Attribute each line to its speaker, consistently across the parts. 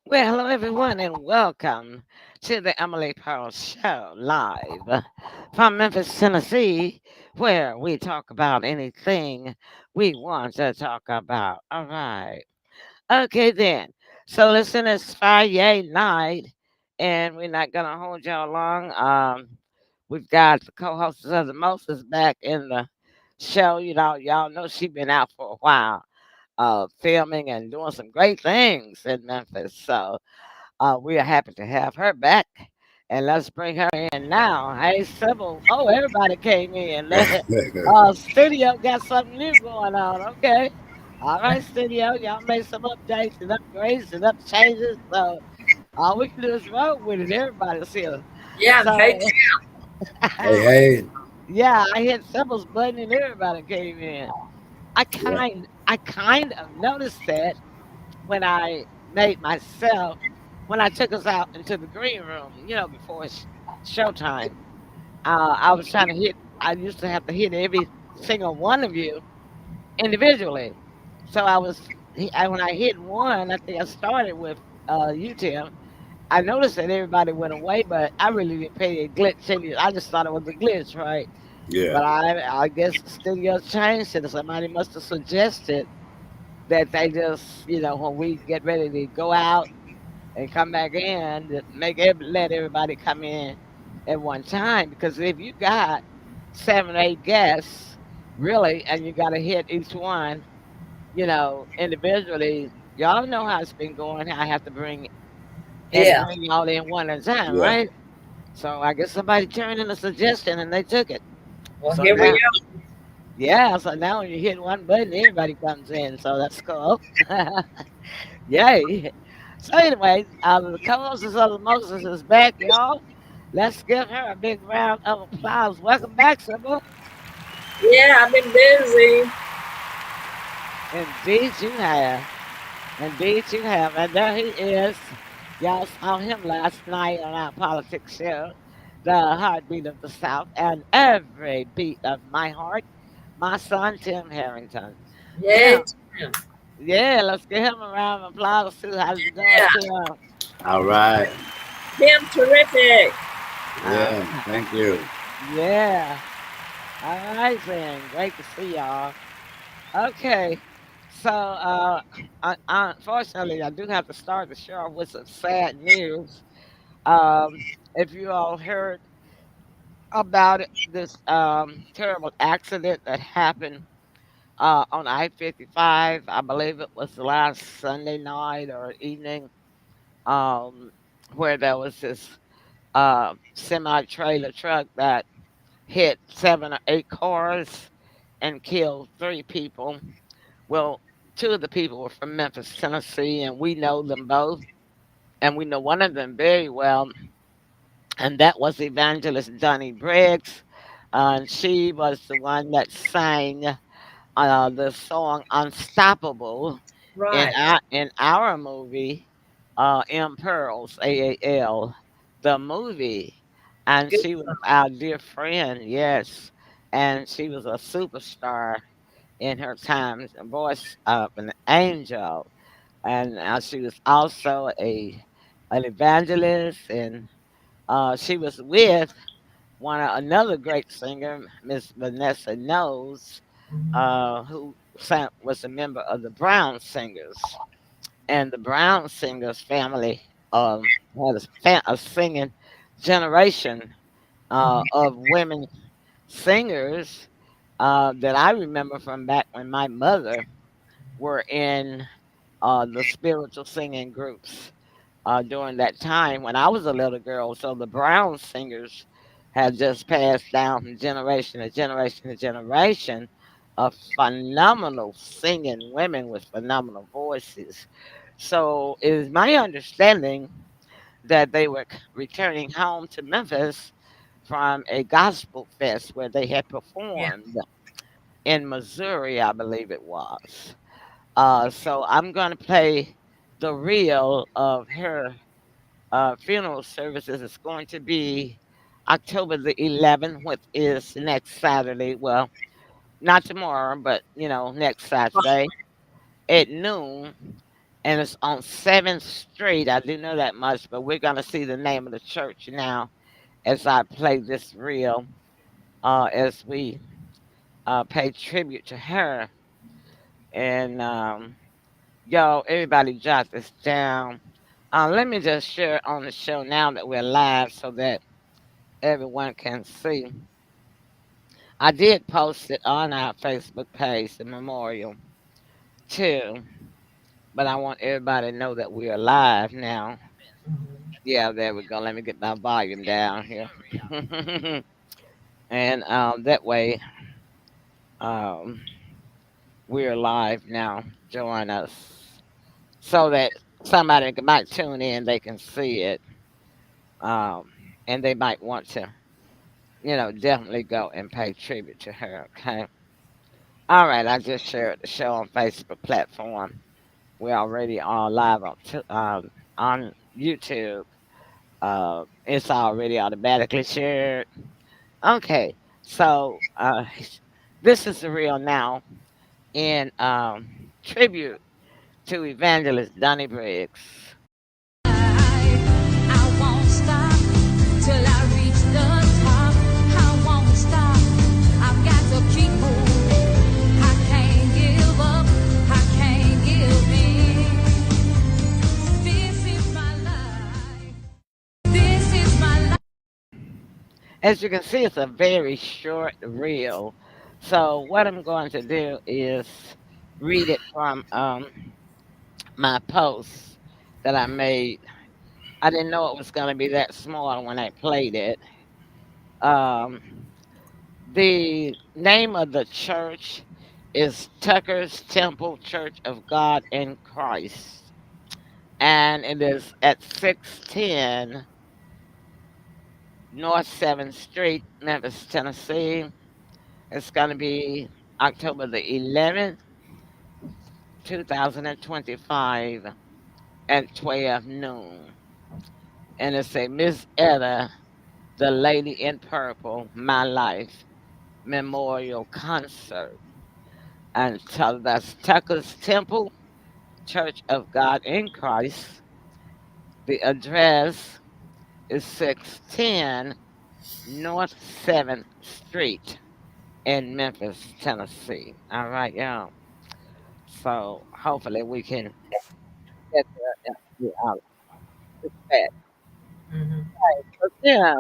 Speaker 1: Well, hello everyone, and welcome to the Emily Pearl Show live from Memphis, Tennessee, where we talk about anything we want to talk about. All right. Okay, then. So, listen, it's FriYAY night, and we're not going to hold y'all long. We've got the co host of the Moses back in the show. Y'all know she's been out for a while, filming and doing some great things in Memphis. So, we are happy to have her back. And let's bring her in now. Hey, Sybil. Oh, everybody came in. Studio got something new going on. Okay. All right, studio. Y'all made some updates and upgrades and up changes. So all we can do is roll with it. Everybody's here.
Speaker 2: Yeah, and hey,
Speaker 1: So,
Speaker 3: Hey, hey.
Speaker 1: yeah, I hit Sybil's button and everybody came in.
Speaker 3: Yeah.
Speaker 1: I kind of noticed that when I made myself when I took us out into the green room, before showtime. I was trying to hit. I used to have to hit every single one of you individually. So when I hit one, I think I started with you, Tim. I noticed that everybody went away, but I really didn't pay a glitch. I just thought it was a glitch, right?
Speaker 3: Yeah.
Speaker 1: But I guess the studio changed it. Somebody must have suggested that they just, when we get ready to go out and come back in, to let everybody come in at one time. Because if you got 7, 8 guests, really, and you got to hit each one, individually, y'all know how it's been going. How I have to
Speaker 2: yeah.
Speaker 1: bring y'all in one at a time,
Speaker 3: Yeah.
Speaker 1: right? So I guess somebody turned in a suggestion and they took it.
Speaker 2: Well,
Speaker 1: So
Speaker 2: here we
Speaker 1: now,
Speaker 2: are.
Speaker 1: yeah, so now when you hit one button, everybody comes in. So that's cool. Yay. So anyway, the co-host of the Moses is back, y'all. Let's give her a big round of applause. Welcome back, Sybil.
Speaker 2: Yeah, I've been busy.
Speaker 1: Indeed you have. Indeed you have. And there he is. Y'all saw him last night on our politics show, The Heartbeat of the South, and every beat of my heart, my son Tim Harrington.
Speaker 2: Yay,
Speaker 1: Tim,
Speaker 2: Tim.
Speaker 1: yeah, let's give him a round of applause too. How's it going,
Speaker 2: Yeah,
Speaker 1: Tim?
Speaker 3: All right.
Speaker 2: Tim, terrific.
Speaker 1: Uh,
Speaker 3: Yeah. Thank you.
Speaker 1: yeah. All right then. Great to see y'all. Okay. So, unfortunately, I do have to start the show with some sad news. If you all heard about this terrible accident that happened on I-55, I believe it was last Sunday night or evening, um, where there was this semi-trailer truck that hit 7 or 8 cars and killed 3 people. Well, 2 of the people were from Memphis, Tennessee, and we know them both. And we know one of them very well, and that was evangelist Donnie Briggs. And she was the one that sang the song Unstoppable
Speaker 2: Right.
Speaker 1: in our movie, M. Pearls, AAL, the movie. And
Speaker 2: Good.
Speaker 1: she was our dear friend, yes. And she was a superstar in her time, a voice of an angel. And she was also an evangelist, and she was with another great singer, Miss Vanessa Knowles, who was a member of the Brown Singers. And the Brown Singers family had a singing generation of women singers that I remember from back when my mother were in the spiritual singing groups during that time when I was a little girl. So the Brown singers had just passed down from generation to generation to generation of phenomenal singing women with phenomenal voices. So it is my understanding that they were returning home to Memphis from a gospel fest where they had
Speaker 2: Yeah.
Speaker 1: performed in Missouri, I believe it was. So I'm going to play the reel of her funeral services. It's going to be October the 11th, which is next Saturday. Well, not tomorrow, but next Saturday at noon. and it's on 7th Street. I do know that much, but we're gonna see the name of the church now as I play this reel, as we pay tribute to her. And yo, everybody jot this down. Let me just share it on the show now that we're live so that everyone can see. I did post it on our Facebook page, the memorial, too. But I want everybody to know that we are live now.
Speaker 2: Mhm.
Speaker 1: Yeah, there we go. Let me get my volume down here. And that way, um, we're live now. Join us so that somebody might tune in, they can see it, um, and they might want to, definitely go and pay tribute to her. Okay. All right. I just shared the show on Facebook platform. We're already on live on YouTube. It's already automatically shared. Okay. So this is the real now in tribute to Evangelist Donnie Briggs.
Speaker 4: I won't stop till I reach the top. I won't stop. I've got to keep moving. I can't give up. I can't give in. This is my life. This is my life.
Speaker 1: As you can see, it's a very short reel. So what I'm going to do is read it from my post that I made. I didn't know it was going to be that small when I played it. Um, the name of the church is Tucker's Temple Church of God in Christ, and it is at 610 North 7th Street, Memphis, Tennessee. It's going to be October the 11th, 2025 at 12 noon. And it's a Miss Etta, the Lady in Purple, My Life Memorial Concert. And so that's Tucker's Temple, Church of God in Christ. The address is 610 North 7th Street in Memphis, Tennessee. All right, y'all. So hopefully we can get there and be out this fast.
Speaker 2: Mhm.
Speaker 1: But yeah,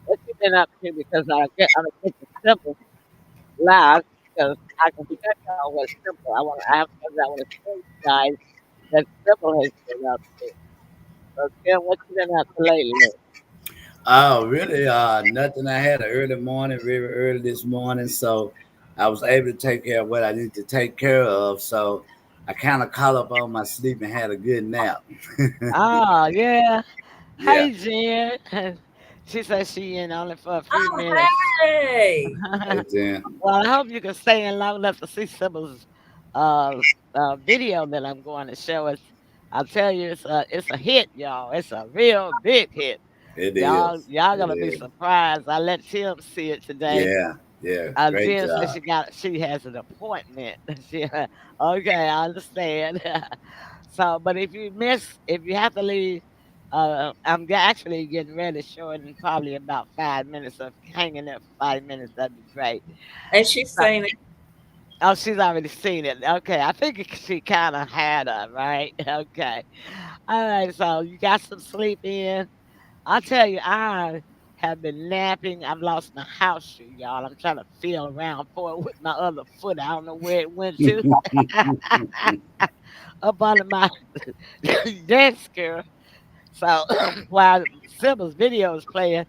Speaker 1: what you been up to? Because I'm gonna get the simple live because I can tell y'all what's simple. I want to show you guys that simple has been up to. So Tim, what you been up to lately?
Speaker 3: Oh, really? Nothing. I had an early morning, very early this morning, so I was able to take care of what I need to take care of. So I kind of caught up on my sleep and had a good nap.
Speaker 1: Oh yeah.
Speaker 3: Yeah,
Speaker 1: Hey Jen. She said she in only for a few
Speaker 2: Oh,
Speaker 1: minutes.
Speaker 2: hey.
Speaker 3: it's in.
Speaker 1: Well, I hope you can stay in long enough to see Sybil's uh, video that I'm going to show us. I'll tell you, it's a hit, y'all. It's a real big hit.
Speaker 3: It
Speaker 1: Y'all,
Speaker 3: is.
Speaker 1: y'all
Speaker 3: It
Speaker 1: gonna be
Speaker 3: is.
Speaker 1: surprised. I let Tim see it today.
Speaker 3: Yeah, yeah. Great
Speaker 1: Jen said
Speaker 3: job.
Speaker 1: she has an appointment. Okay, I understand. So, but if you have to leave, actually getting ready to show it in probably about 5 minutes. So if you're hanging there for 5 minutes, that'd be great.
Speaker 2: And she's
Speaker 1: So,
Speaker 2: saying it.
Speaker 1: oh, she's already seen it. Okay, I think she kind of had her right. Okay, all right. So you got some sleep in. I'll tell you, I have been napping. I've lost my house shoe, y'all. I'm trying to feel around for it with my other foot. I don't know where it went to. Up under my desk here. So while Sybil's video is playing,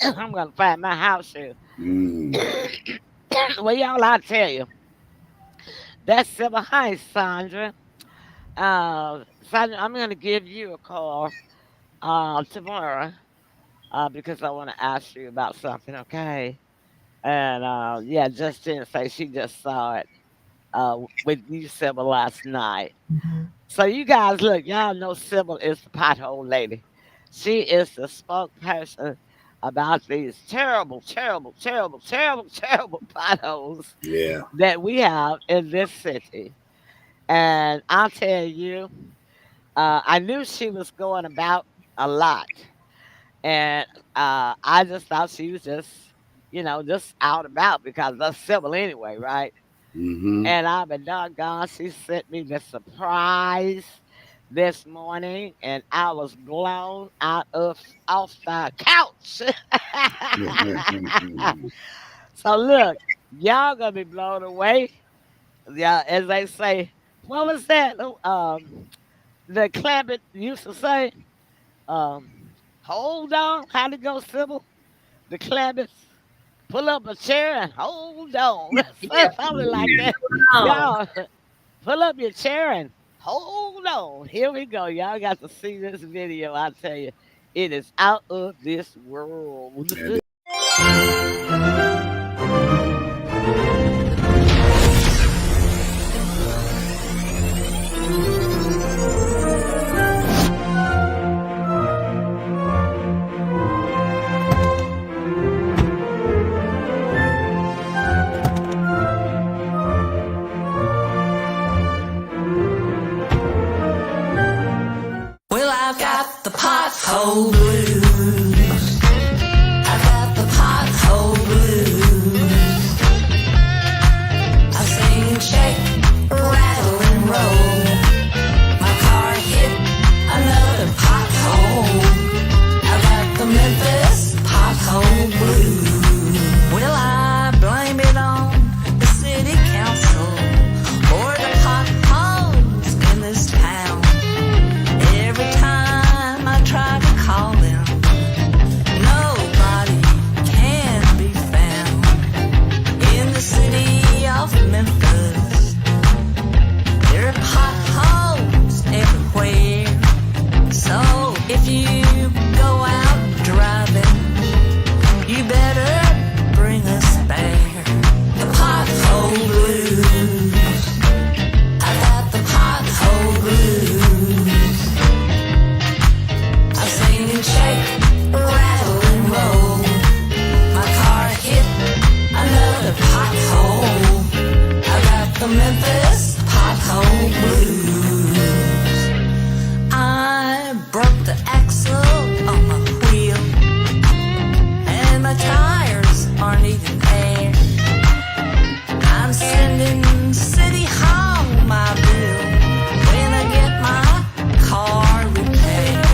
Speaker 1: I'm gonna find my house shoe.
Speaker 3: Mm,
Speaker 1: Well, y'all, I tell you, that's Sybil. Hi, Sandra. Sandra, I'm gonna give you a call tomorrow because I want to ask you about something. Okay. And yeah, Justine say she just saw it with you, Sybil, last night.
Speaker 2: Mhm.
Speaker 1: So you guys, look, y'all know Sybil is the pothole lady. She is the spokesperson about these terrible, terrible, terrible, terrible, terrible potholes
Speaker 3: yeah.
Speaker 1: that we have in this city. And I'll tell you, I knew she was going about a lot. And I just thought she was just out about because that's civil anyway, right?
Speaker 3: Mm-hmm.
Speaker 1: And I've been doggone, she sent me the surprise this morning, and I was blown out of off the couch. So look, y'all gonna be blown away. Yeah, as they say, what was that? The Clampett used to say, hold on, how to go civil? The Clampett, pull up a chair and hold on.
Speaker 2: Yeah.
Speaker 1: Something like that.
Speaker 2: Wow.
Speaker 1: Y'all, pull up your chair and hold on. Here we go. Y'all got to see this video. I tell you, it is out of this world.
Speaker 3: And
Speaker 4: Well, I've got the pothole blues. I've got the pothole blues. I sing, shake, rattle, and roll. My car hit another pothole. I've got the Memphis pothole blues. Well, I blame it on the city council or the potholes in this town. Every time I try to call them, nobody can be found. In the city of Memphis, there are potholes everywhere. So if you go out driving, you better bring a spare. The pothole blues. I got the pothole blues. I sing and shake, rattle and roll. My car hit another pothole. I got the Memphis pothole blues. I broke the axle on my wheel, and my tires aren't even there. I'm sending City Hall my bill when I get my car repaired.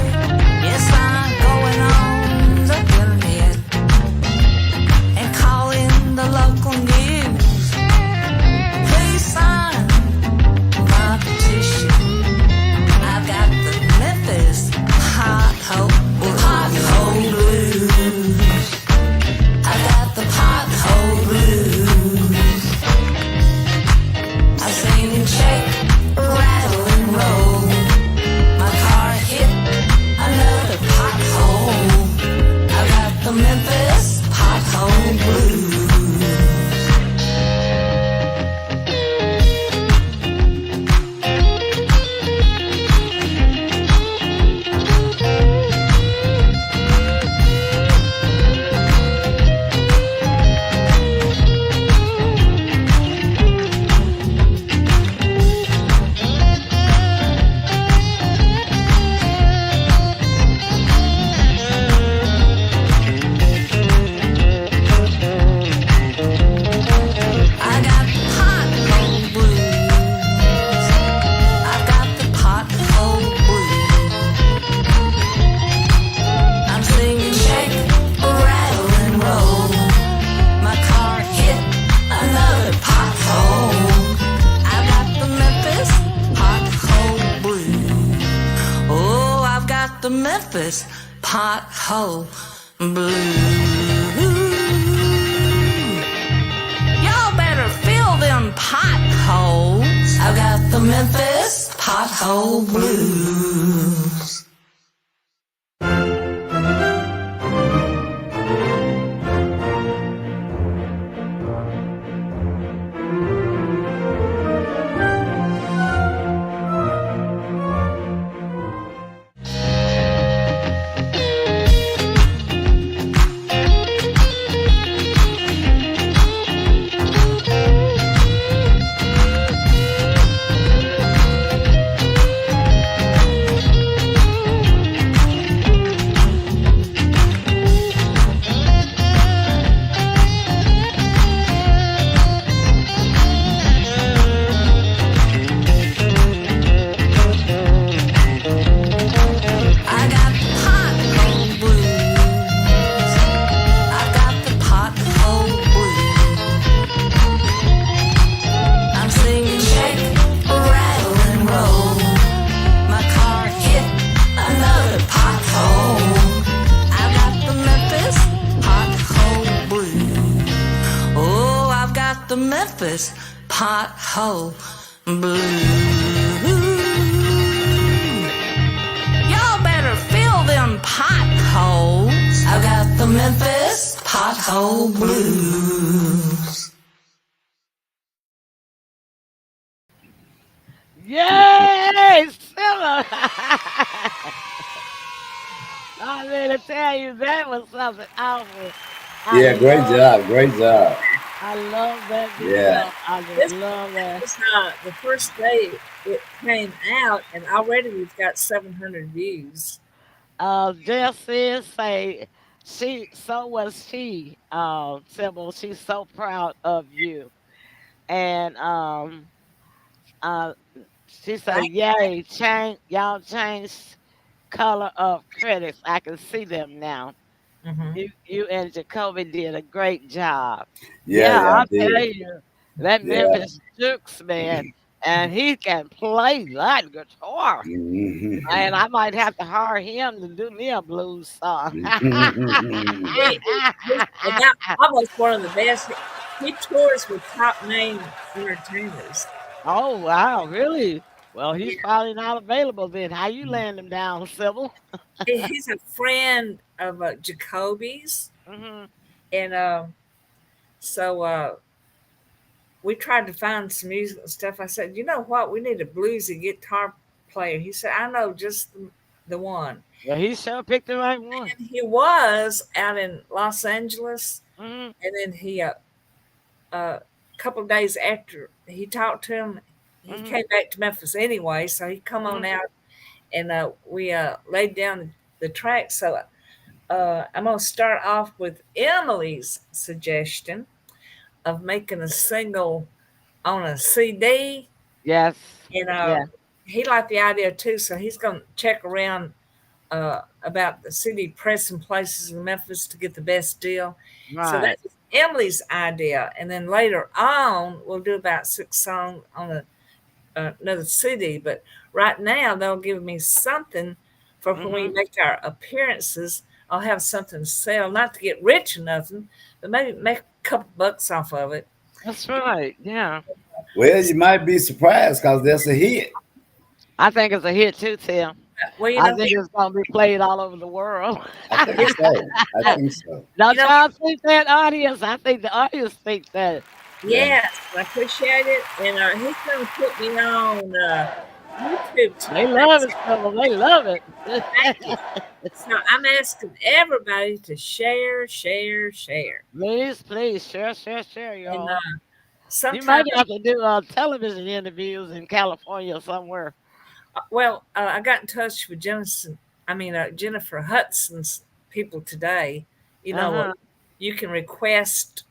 Speaker 4: Yes, I'm going on the internet and calling the local news. Please sign my petition. I've got the Memphis pothole blues. I got the pothole blues. I sing and shake, rattle and roll. My car hit another pothole. I got the Memphis pothole blues. I got the pothole blues. I got the pothole blues. I'm singing, shake, rattle and roll. My car hit another pothole. I got the Memphis pothole blues. Oh, I've got the Memphis pothole blues. Y'all better fill them potholes. I've got the Memphis pothole blues. Memphis pothole blues. Y'all better fill them potholes. I got the Memphis pothole blues.
Speaker 1: Yay, Silla! I mean to tell you that was something awful. I
Speaker 3: Yeah, great
Speaker 1: love,
Speaker 3: job, great job.
Speaker 1: I love that
Speaker 3: Yeah.
Speaker 1: video. I just
Speaker 2: This
Speaker 1: love that.
Speaker 2: was the first day it came out, and already we've got 700 views.
Speaker 1: Jessie say so was she, Sybil. She's so proud of you. And uh, she said,
Speaker 2: I,
Speaker 1: "Yay, y'all changed color of credits. I can see them now.
Speaker 2: hmm
Speaker 1: You and Jacoby did a great job.
Speaker 3: Yeah,
Speaker 1: Yeah,
Speaker 3: yeah, I
Speaker 1: I'll tell
Speaker 3: did.
Speaker 1: you, that
Speaker 3: Yeah.
Speaker 1: Memphis Jukes man, and he can play that guitar. And I might have to hire him to do me a blues song."
Speaker 2: he's about almost one of the best. He tours with top name entertainers.
Speaker 1: Oh wow, really? Well, he's
Speaker 2: Yeah,
Speaker 1: probably not available then. How you land him down, Sybil?
Speaker 2: he's a friend of Jacoby's,
Speaker 1: Hmm.
Speaker 2: and so we tried to find some music and stuff. I said, you know what? We need a bluesy guitar player. He said, I know just the one.
Speaker 1: Well, he sure picked the right one.
Speaker 2: And he was out in Los Angeles,
Speaker 1: Hmm.
Speaker 2: and then a couple of days after he talked to him, he
Speaker 1: Hmm.
Speaker 2: came back to Memphis anyway. So he come on
Speaker 1: Hmm.
Speaker 2: out, and we laid down the track. So I'm gonna start off with Emily's suggestion of making a single on a CD.
Speaker 1: Yes.
Speaker 2: And
Speaker 1: Yeah.
Speaker 2: he liked the idea too, so he's going to check around about the city pressing places in Memphis to get the best deal. So that
Speaker 1: Right.
Speaker 2: was Emily's idea, and then later on we'll do about 6 songs on another CD. But right now they'll give me something for when we
Speaker 1: Hmm.
Speaker 2: make our appearances. I'll have something to sell, not to get rich or nothing, but maybe make a couple bucks off of it.
Speaker 1: That's right. Yeah.
Speaker 3: Well, you might be surprised because that's a hit.
Speaker 1: I think it's a hit too, Tim.
Speaker 2: Well,
Speaker 1: I think it's gonna be played all over the world.
Speaker 3: I think so. I
Speaker 2: uh,
Speaker 3: think so.
Speaker 2: you
Speaker 1: Don't
Speaker 2: know,
Speaker 1: y'all think that, audience? I think the audience think that.
Speaker 3: Yeah.
Speaker 2: yes, I appreciate it. And he's going to put me on YouTube too.
Speaker 1: They love it, so they love it.
Speaker 2: Thank you. So I'm asking everybody to share, share, share.
Speaker 1: Please, please, share, share, share,
Speaker 2: And
Speaker 1: y'all. You
Speaker 2: sometime,
Speaker 1: might have to do television interviews in California somewhere.
Speaker 2: I got in touch with Jennifer Hudson's people today. You
Speaker 1: Uh
Speaker 2: know,
Speaker 1: huh.
Speaker 2: you can request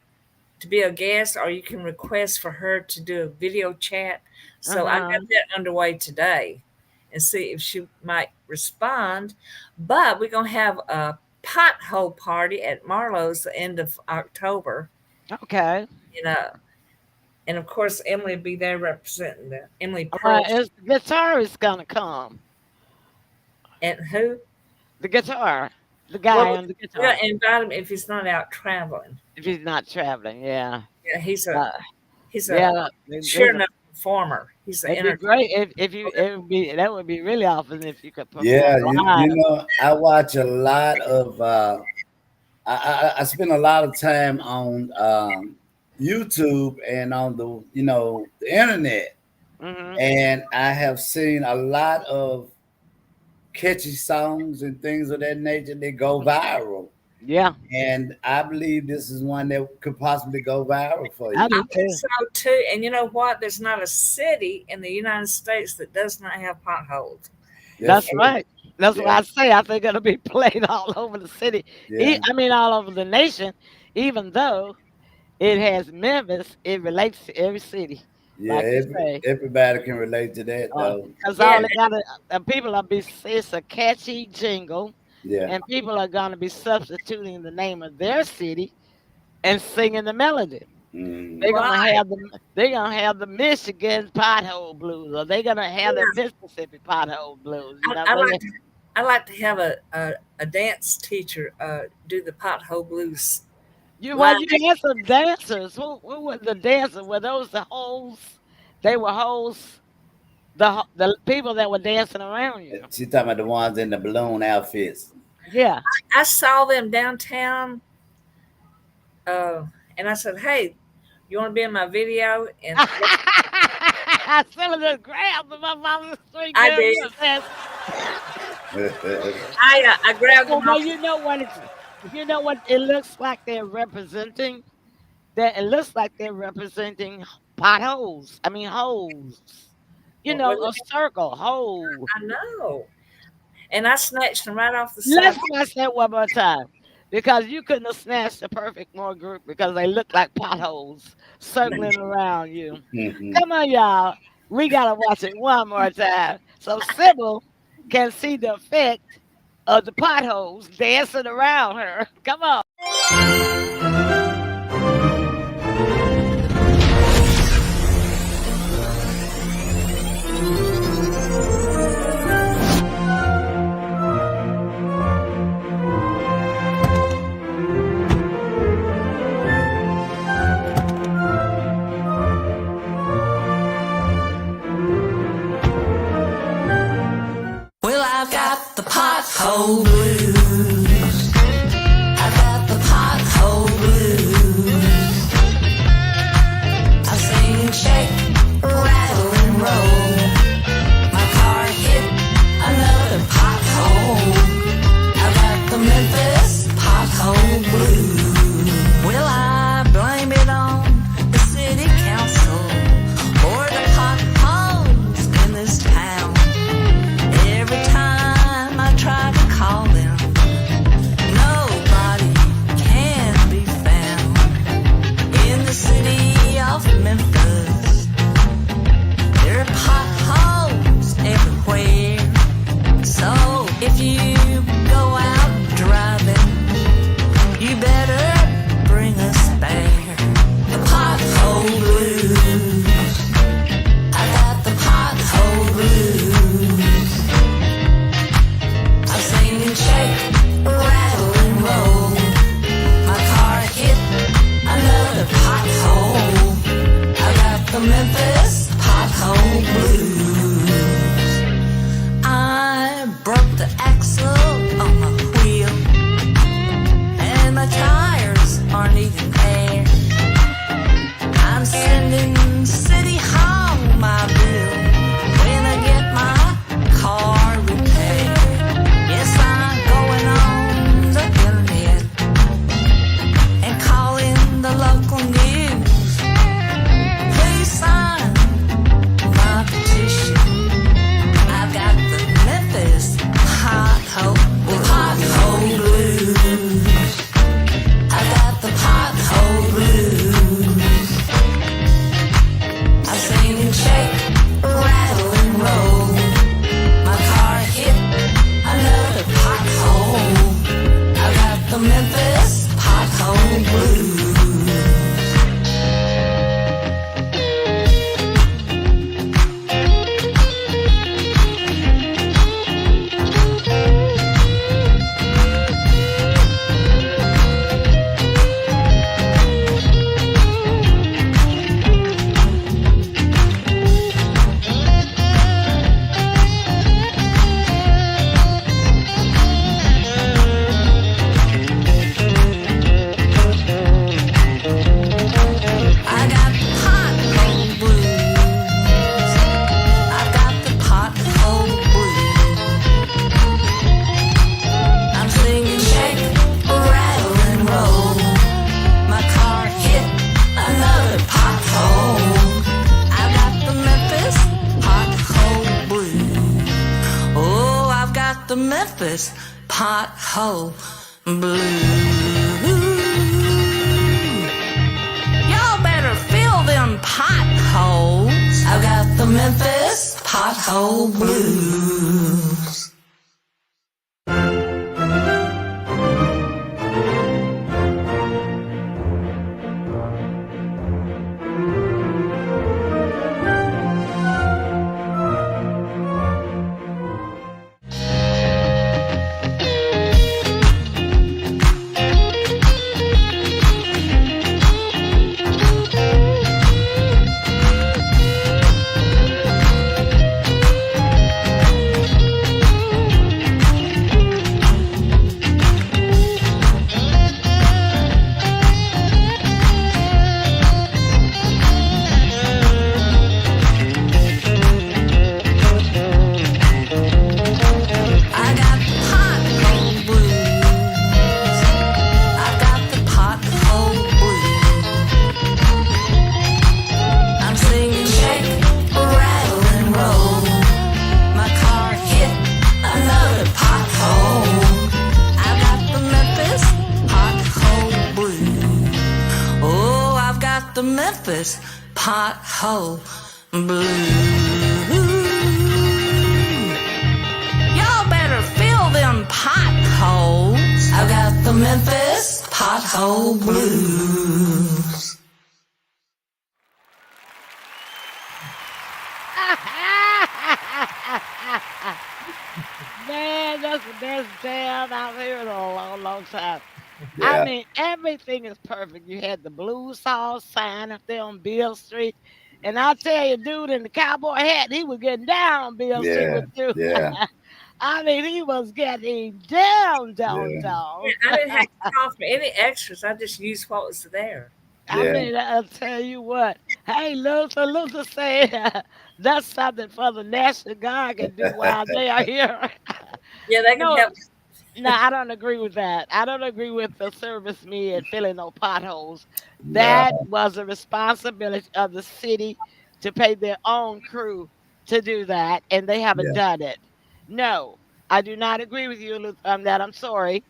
Speaker 2: to be a guest, or you can request for her to do a video chat.
Speaker 1: Uh
Speaker 2: So I got
Speaker 1: huh.
Speaker 2: that underway today, and see if she might respond. But we're gonna have a pothole party at Marlowe's the end of October,
Speaker 1: Okay.
Speaker 2: you know, and of course Emily will be there representing the Emily
Speaker 1: All right.
Speaker 2: Pearl.
Speaker 1: Is the guitarist gonna come?
Speaker 2: And who?
Speaker 1: The guitar. The
Speaker 2: Well,
Speaker 1: guy on the
Speaker 2: we're gonna
Speaker 1: guitar.
Speaker 2: invite him if he's not out traveling.
Speaker 1: If he's not traveling, yeah.
Speaker 2: Yeah,
Speaker 1: Uh,
Speaker 2: he's a
Speaker 1: yeah.
Speaker 2: sure
Speaker 1: There's a,
Speaker 2: enough performer. He's an
Speaker 1: it'd be
Speaker 2: entertainer.
Speaker 1: great if you. It would be that would be really awesome if you could perform
Speaker 3: Yeah, you
Speaker 1: live.
Speaker 3: know, I watch a lot of I spend a lot of time on YouTube and on the internet,
Speaker 1: Hmm.
Speaker 3: and I have seen a lot of catchy songs and things of that nature that go viral.
Speaker 1: Yeah,
Speaker 3: And I believe this is one that could possibly go viral for
Speaker 1: I
Speaker 3: you.
Speaker 2: I
Speaker 1: do
Speaker 2: think
Speaker 1: too.
Speaker 2: so too. And you know what? There's not a city in the United States that does not have potholes.
Speaker 3: That's
Speaker 1: That's
Speaker 3: true.
Speaker 1: right. That's what
Speaker 3: Yeah,
Speaker 1: I say. I think it'll be played all over the city.
Speaker 3: yeah,
Speaker 1: I mean, all over the nation. Even though it has Memphis, it relates to every city,
Speaker 3: yeah.
Speaker 1: like you say.
Speaker 3: Everybody can relate to that, though.
Speaker 1: Because
Speaker 2: Yeah,
Speaker 1: all they gotta, people are be. It's a catchy jingle,
Speaker 3: Yeah.
Speaker 1: and people are gonna be substituting the name of their city and singing the melody. They're
Speaker 3: Mm.
Speaker 1: gonna
Speaker 2: right.
Speaker 1: have the Michigan pothole blues, or they're gonna have the
Speaker 2: Yeah,
Speaker 1: Mississippi pothole blues. You
Speaker 2: I,
Speaker 1: know,
Speaker 2: I like to, I like to have a dance teacher do the pothole blues
Speaker 1: You
Speaker 2: Line.
Speaker 1: well, you had some dancers. Who were the dancers? Were those the hoes? They were hoes. The people that were dancing around you.
Speaker 3: She talking about the ones in the balloon outfits.
Speaker 1: Yeah.
Speaker 2: I saw them downtown, uh, and I said, "Hey, you want to be in my video?" And
Speaker 1: Some of the grabs of my mama's street
Speaker 2: I
Speaker 1: girl.
Speaker 2: did.
Speaker 1: You know,
Speaker 2: I grabbed
Speaker 1: well,
Speaker 2: them
Speaker 1: well,
Speaker 2: off.
Speaker 1: you know what it looks like they're representing. That it looks like they're representing potholes. I mean holes. You
Speaker 2: What was
Speaker 1: know, a
Speaker 2: it?
Speaker 1: circle hole.
Speaker 2: I know. And I snatched them right off the side.
Speaker 1: Let's watch that one more time. Because you couldn't have snatched the perfect more group because they look like potholes circling around you.
Speaker 3: Mhm.
Speaker 1: Come on, y'all. We gotta watch it one more time. So Sybil can see the effect of the potholes dancing around her. Come on.
Speaker 4: Well, I've got the pothole blues. I've got the pothole blues. I sing and shake, rattle and roll. My car hit another pothole. I've got the Memphis pothole blues. Well, I blame it on the city council or the potholes in this town. Every time I try to call them, nobody can be found. In the city of Memphis, there are potholes everywhere. So if you go out driving, you better bring a spare. The pothole blues. I got the pothole blues. I sing and shake, rattle and roll. My car hit another pothole. I got the Memphis pothole blues. I broke the axle on my wheel, and my tires aren't even there. I'm sending City Hall my bill when I get my car repaired. Yes, I'm going on the internet and calling the local news. Please sign my petition. I've got the Memphis pothole blues. I've got the pothole blues. I sing and shake, rattle and roll. My car hit another pothole. I got the Memphis pothole blues. I got pothole blues. I've got the pothole blues. I'm singing, shake, rattle and roll. My car hit another pothole. I got the Memphis pothole blues. Oh, I've got the Memphis pothole blues. Y'all better fill them potholes. I've got the Memphis pothole blues. Memphis pothole blues. Y'all better fill them potholes. I've got the Memphis pothole blues.
Speaker 1: Man, that's the best jam I've heard in a long, long time. I
Speaker 3: Yeah,
Speaker 1: mean, everything is perfect. You had the Blues Sauce sign up there on Bill Street. And I tell you, dude in the cowboy hat, he was getting down on Bill Street
Speaker 3: yeah,
Speaker 1: with you.
Speaker 3: yeah,
Speaker 1: I mean, he was getting down, down,
Speaker 3: yeah,
Speaker 1: down.
Speaker 2: I didn't have to call for any extras. I just used what was there.
Speaker 1: I
Speaker 3: yeah.
Speaker 1: mean, I'll tell you what. Hey, Luther said that's something for the National Guard can do while they are here.
Speaker 2: Yeah, they can
Speaker 1: No,
Speaker 2: help.
Speaker 1: no, I don't agree with that. I don't agree with the servicemen filling no potholes.
Speaker 3: No,
Speaker 1: That was a responsibility of the city to pay their own crew to do that, and they haven't
Speaker 3: yeah,
Speaker 1: done it. No, I do not agree with you on that. I'm sorry.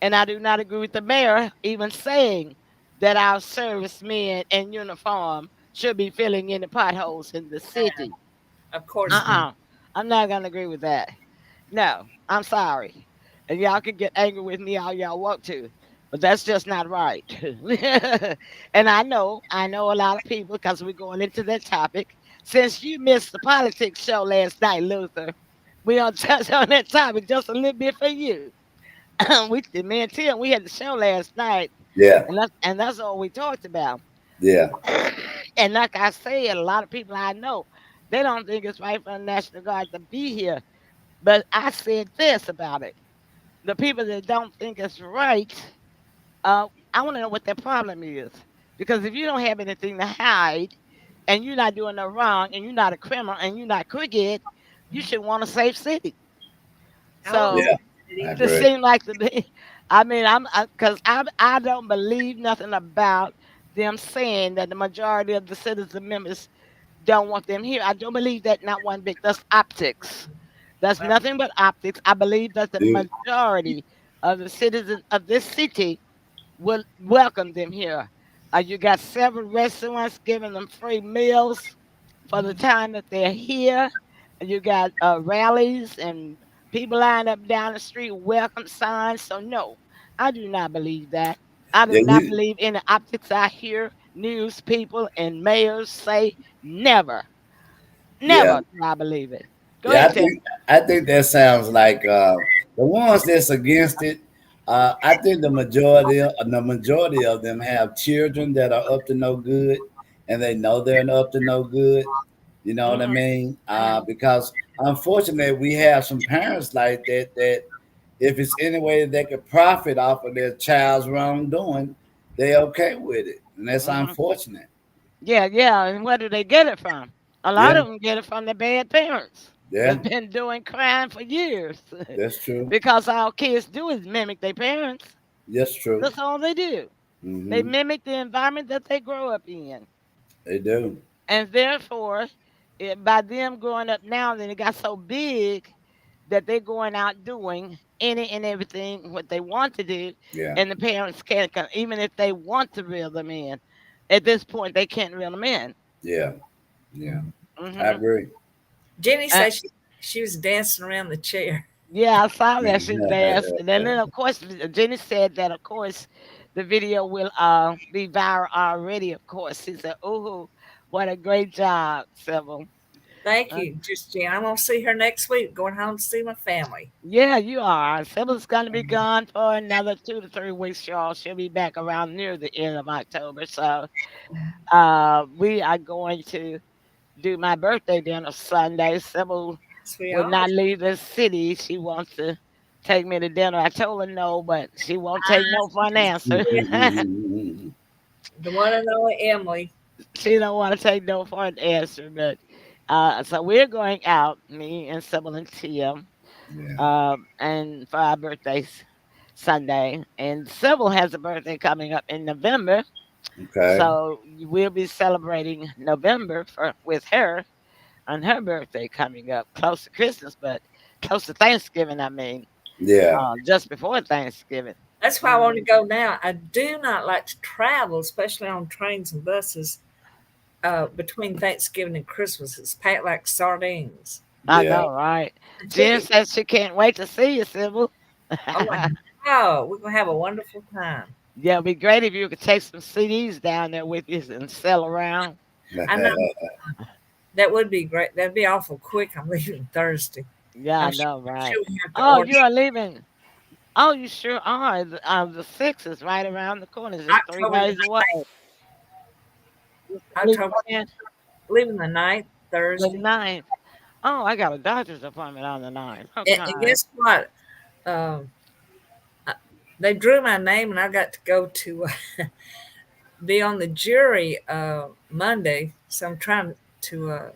Speaker 1: And I do not agree with the mayor even saying that our servicemen in uniform should be filling in the potholes in the city.
Speaker 2: Of course not.
Speaker 1: Uh-uh. I'm not going to agree with that. No, I'm sorry. And y'all can get angry with me all y'all want to, but that's just not right. And I know a lot of people because we're going into that topic. Since you missed the politics show last night, Luther, we gonna touch on that topic just a little bit for you. Me and Tim, we had the show last night,
Speaker 3: yeah,
Speaker 1: and that's all we talked about.
Speaker 3: yeah,
Speaker 1: And like I said, a lot of people I know, they don't think it's right for the National Guard to be here. But I said this about it. The people that don't think it's right, I want to know what their problem is. Because if you don't have anything to hide and you're not doing no wrong and you're not a criminal and you're not crooked, you should want a safe city.
Speaker 2: I want to
Speaker 1: So
Speaker 3: yeah. I
Speaker 2: see.
Speaker 1: to
Speaker 3: agree.
Speaker 1: seem like to be, I mean, because I don't believe nothing about them saying that the majority of the citizen members don't want them here. I don't believe that not one bit. That's optics. That's
Speaker 2: Well,
Speaker 1: nothing but optics. I believe that the
Speaker 3: You,
Speaker 1: majority of the citizens of this city will welcome them here. You got several restaurants giving them free meals for the time that they're here. You got rallies and people lined up down the street, welcome signs. So, no, I do not believe that. I do
Speaker 3: yeah,
Speaker 1: not believe in the optics I hear news people and mayors say. Never,
Speaker 3: yeah,
Speaker 1: never do I believe it. Go
Speaker 3: yeah.
Speaker 1: ahead, Tim.
Speaker 3: I think that sounds like the ones that's against it. I think the majority of them have children that are up to no good, and they know they're up to no good. You know what I
Speaker 1: Hmm.
Speaker 3: mean?
Speaker 1: Hmm.
Speaker 3: Because unfortunately, we have some parents like that. That if it's any way they could profit off of their child's wrongdoing, they okay with it, and that's
Speaker 1: Hmm.
Speaker 3: unfortunate.
Speaker 1: Yeah, yeah. And where do they get it from? A lot
Speaker 3: Yeah,
Speaker 1: of them get it from their bad parents
Speaker 3: yeah,
Speaker 1: that's been doing crime for years.
Speaker 3: that's true.
Speaker 1: Because all kids do is mimic their parents.
Speaker 3: That's true.
Speaker 1: That's all they do. They
Speaker 3: Hmm.
Speaker 1: mimic the environment that they grow up in.
Speaker 3: They do.
Speaker 1: And therefore, by them growing up now, then it got so big that they're going out doing any and everything what they want to do.
Speaker 3: Yeah,
Speaker 1: And the parents can't, even if they want to reel them in, at this point, they can't reel them in.
Speaker 3: yeah, yeah. I
Speaker 1: Hmm.
Speaker 3: agree.
Speaker 2: Jenny said she was dancing around the chair.
Speaker 1: Yeah, I saw that she danced. And then of course, Jenny said that, of course, the video will be viral already, of course. She said, ooh, what a great job, Sybil.
Speaker 2: Thank
Speaker 1: Uh,
Speaker 2: you, just Jen. I'm gonna see her next week. Going home to see my family.
Speaker 1: yeah, you are. Sybil's going to be gone for another 2 to 3 weeks, y'all. She'll be back around near the end of October. So we are going to do my birthday dinner Sunday. Sybil
Speaker 2: Yes, we
Speaker 1: will
Speaker 2: are.
Speaker 1: not leave the city. She wants to take me to dinner. I told her no, but she won't take
Speaker 2: I
Speaker 1: no for an
Speaker 2: see
Speaker 1: answer.
Speaker 2: the one and only Emily.
Speaker 1: She don't want to take no for an answer. But so we're going out, me and Sybil and Tim,
Speaker 3: Yeah.
Speaker 1: and for our birthdays Sunday. And Sybil has a birthday coming up in November,
Speaker 3: Okay.
Speaker 1: so we'll be celebrating November with her on her birthday coming up, close to Christmas, but close to Thanksgiving. I mean,
Speaker 3: Yeah.
Speaker 1: just before Thanksgiving.
Speaker 2: That's why I want to
Speaker 1: Mhm.
Speaker 2: go now. I do not like to travel, especially on trains and buses, between Thanksgiving and Christmas. It's packed like sardines.
Speaker 1: I
Speaker 3: Yeah.
Speaker 1: know, right?
Speaker 2: I tell
Speaker 1: Jen
Speaker 2: you,
Speaker 1: says she can't wait to see you, Sybil.
Speaker 2: oh, wow, we're gonna have a wonderful time.
Speaker 1: Yeah, it'd be great if you could take some CDs down there with you and sell around.
Speaker 2: I know that would be great. That'd be awful quick. I'm leaving Thursday.
Speaker 1: Yeah, I
Speaker 2: I'm sure,
Speaker 1: know,
Speaker 2: I'm
Speaker 1: right?
Speaker 2: sure we have to
Speaker 1: Oh,
Speaker 2: order
Speaker 1: you are leaving. Oh, you sure are. The six is right around the corner. It's just three
Speaker 2: October the
Speaker 1: days away. You leaving
Speaker 2: October
Speaker 1: when?
Speaker 2: leaving the ninth
Speaker 1: The
Speaker 2: Thursday.
Speaker 1: ninth. Oh, I got a doctor's appointment on the ninth.
Speaker 2: And
Speaker 1: Okay.
Speaker 2: guess what? Um, I- they drew my name, and I got to go to be on the jury Monday. So I'm trying to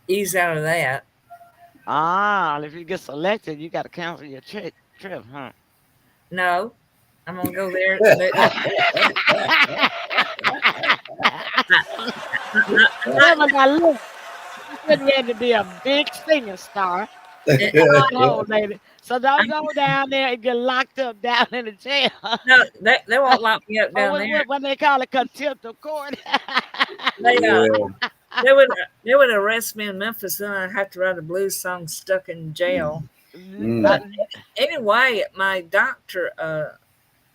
Speaker 2: ease out of that.
Speaker 1: Ah, if you get selected, you got to cancel your trip, huh?
Speaker 2: No, I'm gonna go there.
Speaker 1: Yeah, but now look, you getting ready to be a big singing star.
Speaker 2: And,
Speaker 1: Oh, lady. So don't
Speaker 2: I'm,
Speaker 1: go down there and get locked up down in the jail.
Speaker 2: no, they won't lock me up
Speaker 1: Or
Speaker 2: down there.
Speaker 1: what they call it, contempt of court.
Speaker 2: They
Speaker 3: Yeah.
Speaker 2: they would arrest me in Memphis, then I'd have to write a blues song stuck in jail.
Speaker 3: Mm.
Speaker 2: Anyway, my doctor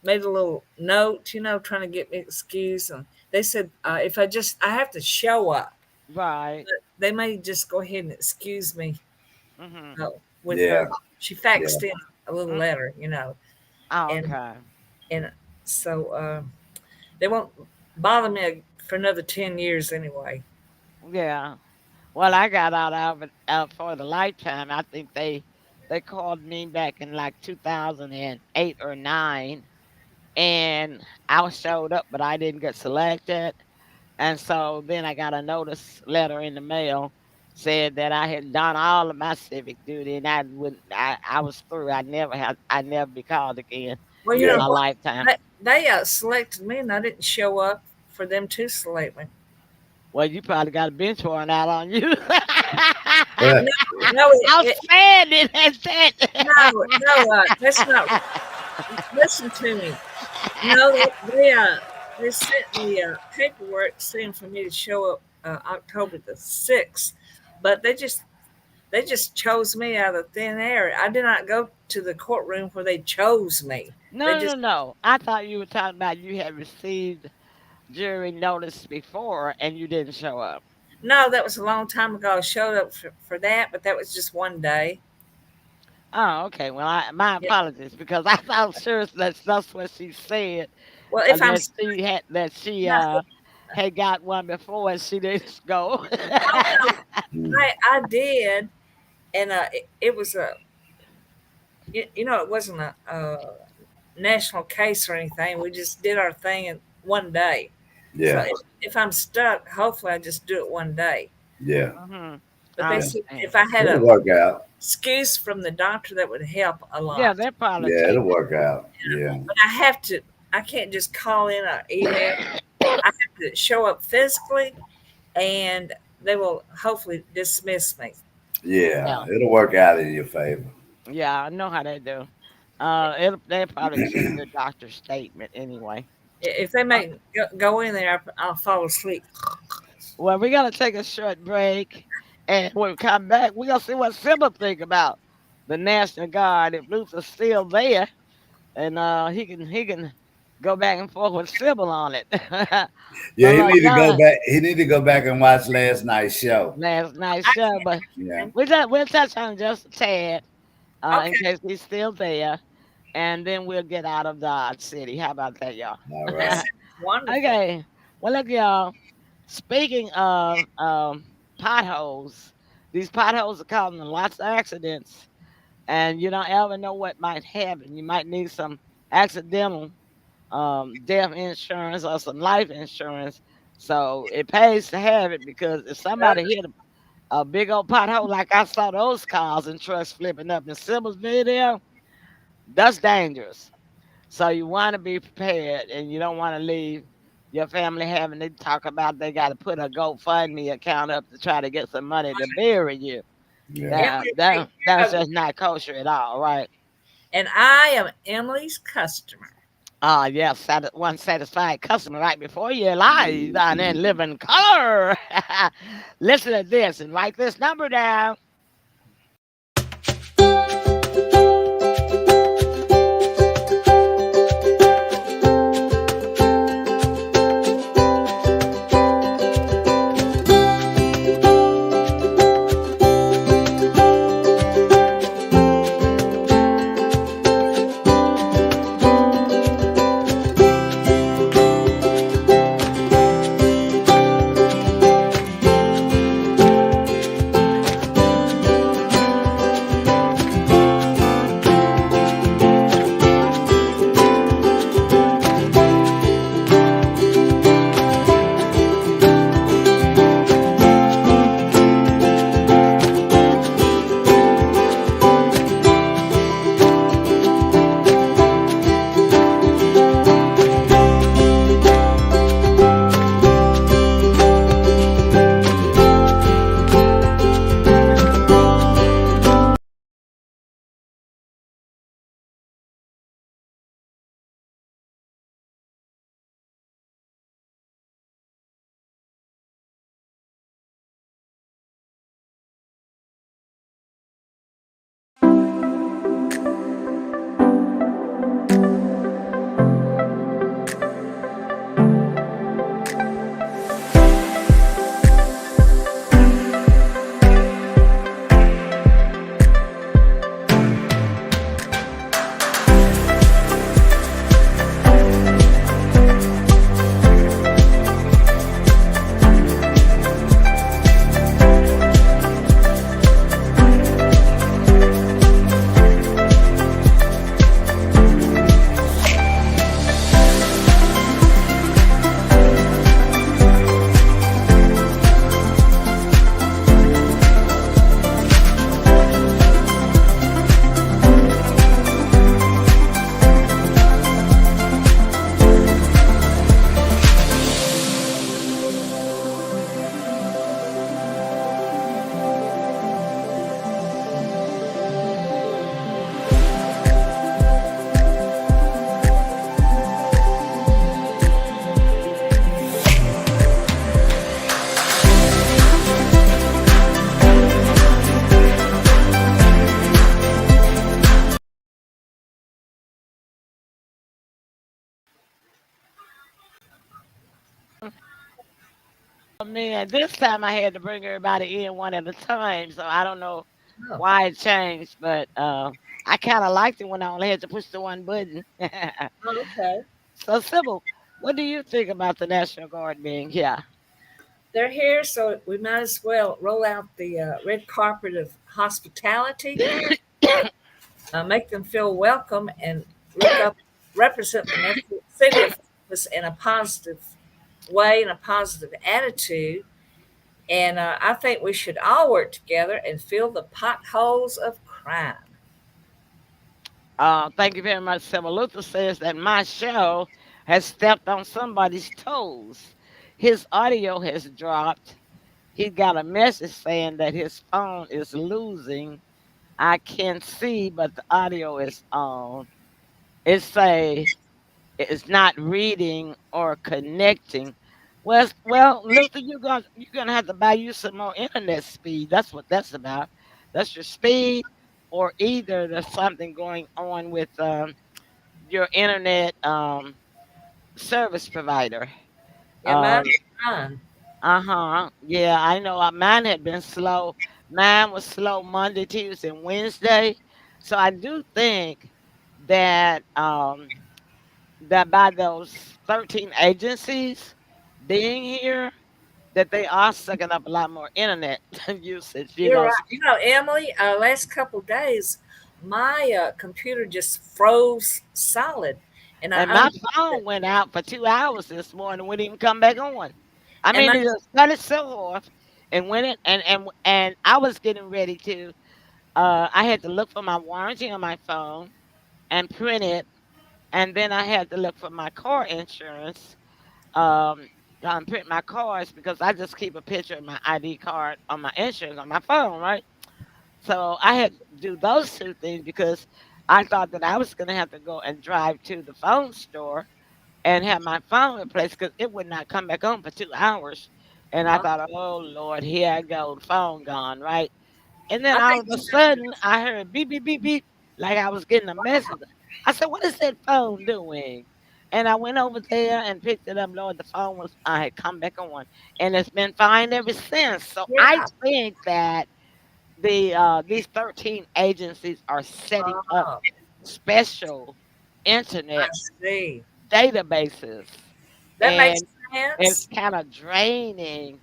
Speaker 2: made a little note, trying to get me excused, and they said if I have to show up,
Speaker 1: Right.
Speaker 2: but they may just go ahead and excuse me
Speaker 1: Mm-hmm.
Speaker 2: uh, with
Speaker 3: Yeah.
Speaker 2: she
Speaker 3: Yeah.
Speaker 2: faxed in a little
Speaker 1: Mm.
Speaker 2: letter,
Speaker 1: Oh,
Speaker 2: and
Speaker 1: okay.
Speaker 2: and so they won't bother me for another 10 years anyway.
Speaker 1: Yeah. Well, I got out of it for the lifetime. I think they called me back in like 2008 or 9, and I showed up, but I didn't get selected. And so then I got a notice letter in the mail said that I had done all of my civic duty and I was through. I never be called again
Speaker 2: Well, you
Speaker 1: in
Speaker 3: Yeah.
Speaker 2: know
Speaker 1: my
Speaker 2: what?
Speaker 1: lifetime.
Speaker 2: They selected me, and I didn't show up for them to select me.
Speaker 1: Well, you probably got a bench warrant out on you.
Speaker 2: No, no,
Speaker 1: Outstanding at that.
Speaker 2: no, that's not. Listen to me. No, they sent me paperwork saying for me to show up October the 6th, but they just chose me out of thin air. I did not go to the courtroom where they chose me. They
Speaker 1: No, no,
Speaker 2: just
Speaker 1: no. I thought you were talking about you had received jury notice before and you didn't show up.
Speaker 2: no, that was a long time ago. I showed up for that, but that was just one day.
Speaker 1: Oh, okay. Well, my
Speaker 2: Yeah.
Speaker 1: apologies because I thought sure that's what she said.
Speaker 2: Well, if I'm
Speaker 1: That she
Speaker 2: no,
Speaker 1: had got one before and she didn't go.
Speaker 2: oh no,
Speaker 3: Mm.
Speaker 2: I did, and it was it wasn't a national case or anything. We just did our thing in one day. So
Speaker 3: Yeah.
Speaker 2: if I'm stuck, hopefully I just do it one day.
Speaker 3: Yeah.
Speaker 1: Hmm.
Speaker 2: But
Speaker 1: I
Speaker 2: they
Speaker 3: Yeah.
Speaker 2: said
Speaker 1: understand.
Speaker 2: if I had
Speaker 3: It'll
Speaker 2: a
Speaker 3: work out.
Speaker 2: excuse from the doctor, that would help a
Speaker 1: Yeah,
Speaker 2: lot.
Speaker 1: they probably
Speaker 3: Yeah,
Speaker 1: take
Speaker 3: it'll work out. Yeah.
Speaker 2: But I can't just call in or email. I have to show up physically, and they will hopefully dismiss me.
Speaker 3: Yeah.
Speaker 1: yeah.
Speaker 3: It'll work out in your favor.
Speaker 1: Yeah, I know how they do. They probably check your doctor's statement anyway.
Speaker 2: If they
Speaker 1: Uh,
Speaker 2: make go in there, I'll fall asleep.
Speaker 1: well, we're gonna take a short break, and when we come back, we're gonna see what Simba think about the National Guard. If Luther's still there, and he can go back and forth with Sybil on it.
Speaker 3: Yeah,
Speaker 1: But
Speaker 3: he need to go
Speaker 1: Donna,
Speaker 3: back. He need to go back and watch last night's show.
Speaker 1: last night's
Speaker 2: I
Speaker 1: show, but
Speaker 3: Yeah.
Speaker 2: can't.
Speaker 1: we'll touch on just a tad, in
Speaker 2: Okay,
Speaker 1: case he's still there, and then we'll get out of Dodge City. How about that, y'all?
Speaker 3: All
Speaker 2: that
Speaker 3: right.
Speaker 2: sounds wonderful.
Speaker 1: Okay. Well, look, y'all. Speaking of potholes, these potholes are causing lots of accidents, and you don't ever know what might happen. You might need some accidental death insurance or some life insurance. So it pays to have it because if
Speaker 2: Uh,
Speaker 1: somebody hit a big old pothole like I saw those cars and trucks flipping up in Sybil's video, that's dangerous. So you want to be prepared, and you don't want to leave your family having to talk about they got to put a GoFundMe account up to try to get some money to bury you.
Speaker 3: Yeah.
Speaker 2: Emily take
Speaker 1: That's
Speaker 2: care of me,
Speaker 1: just not kosher at all, right?
Speaker 2: and I am Emily's customer.
Speaker 1: Yeah, one satisfied customer right before you live and then live in color. Listen to this and write this number down. Man, this time I had to bring everybody in one at a time, so I don't know
Speaker 2: Oh,
Speaker 1: why it changed, but I kind of liked it when I only had to push the one button.
Speaker 2: okay.
Speaker 1: So, Sybil, what do you think about the National Guard being here?
Speaker 2: They're here, so we might as well roll out the red carpet of hospitality, make them feel welcome, and look up, represent the city of Memphis in a positive way and a positive attitude. And I think we should all work together and fill the potholes of crime.
Speaker 1: Thank you very much. Sybil Luther says that my show has stepped on somebody's toes. His audio has dropped. He got a message saying that his phone is losing. I can see, but the audio is on. It say it's not reading or connecting. Well, Luther, you're gonna have to buy you some more internet speed. That's what that's about. That's your speed, or either there's something going on with your internet service provider.
Speaker 2: Yeah, mine's
Speaker 1: Um,
Speaker 2: fine.
Speaker 1: Yeah, I know. Mine had been slow. Mine was slow Monday, Tuesday, and Wednesday. So I do think that that by those 13 agencies being here, that they are sucking up a lot more internet usage. You
Speaker 2: You're
Speaker 1: know,
Speaker 2: right. You know, Emily, last couple of days, my computer just froze solid. And
Speaker 1: and
Speaker 2: I
Speaker 1: my
Speaker 2: understand
Speaker 1: phone
Speaker 2: that.
Speaker 1: went out for 2 hours this morning, wouldn't even come back on. I
Speaker 2: And
Speaker 1: mean,
Speaker 2: my,
Speaker 1: it just cut itself off and went it, and I was getting ready to. I had to look for my warranty on my phone and print it, and then I had to look for my car insurance. Um, Print my cards because I just keep a picture of my ID card on my insurance on my phone, right? So I had to do those two things because I thought that I was gonna have to go and drive to the phone store and have my phone replaced because it would not come back on for 2 hours. And I
Speaker 2: Uh,
Speaker 1: thought, oh Lord, here I go, the phone gone, right? And then
Speaker 2: I
Speaker 1: all
Speaker 2: think
Speaker 1: of a sudden, I heard beep, beep, beep, beep, like I was getting a message. I said, "What is that phone doing?" And I went over there and picked it up. Lord, the phone was, I had come back on, and it's been fine ever since. So I
Speaker 2: yeah.
Speaker 1: think that these 13 agencies are setting up
Speaker 2: Oh,
Speaker 1: special
Speaker 2: I
Speaker 1: internet
Speaker 2: see.
Speaker 1: databases,
Speaker 2: That makes
Speaker 1: and it's
Speaker 2: sense.
Speaker 1: kind of draining,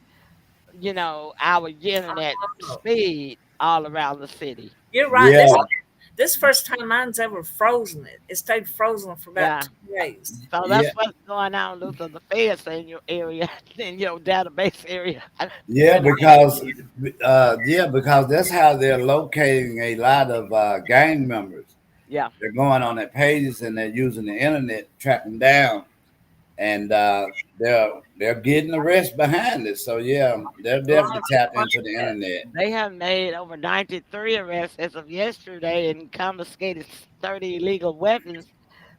Speaker 1: our internet
Speaker 2: Oh,
Speaker 1: speed all around the city.
Speaker 2: you're right.
Speaker 3: Yeah,
Speaker 2: This first time mine's ever frozen. It stayed frozen for about
Speaker 1: Yeah.
Speaker 2: 2 days.
Speaker 1: So
Speaker 3: yeah,
Speaker 1: that's what's going on, Luther. The feds in your area, in your database area.
Speaker 3: yeah.
Speaker 1: And I have,
Speaker 3: Because that's how they're locating a lot of gang members.
Speaker 1: yeah,
Speaker 3: They're going on their pages and they're using the internet to track them down, and they're getting the rest behind it. So yeah, they're
Speaker 2: A lot
Speaker 3: definitely
Speaker 2: of
Speaker 3: tapped
Speaker 2: people
Speaker 3: into
Speaker 2: like
Speaker 3: the
Speaker 2: that.
Speaker 3: internet.
Speaker 1: they have made over 93 arrests as of yesterday and confiscated 30 illegal weapons.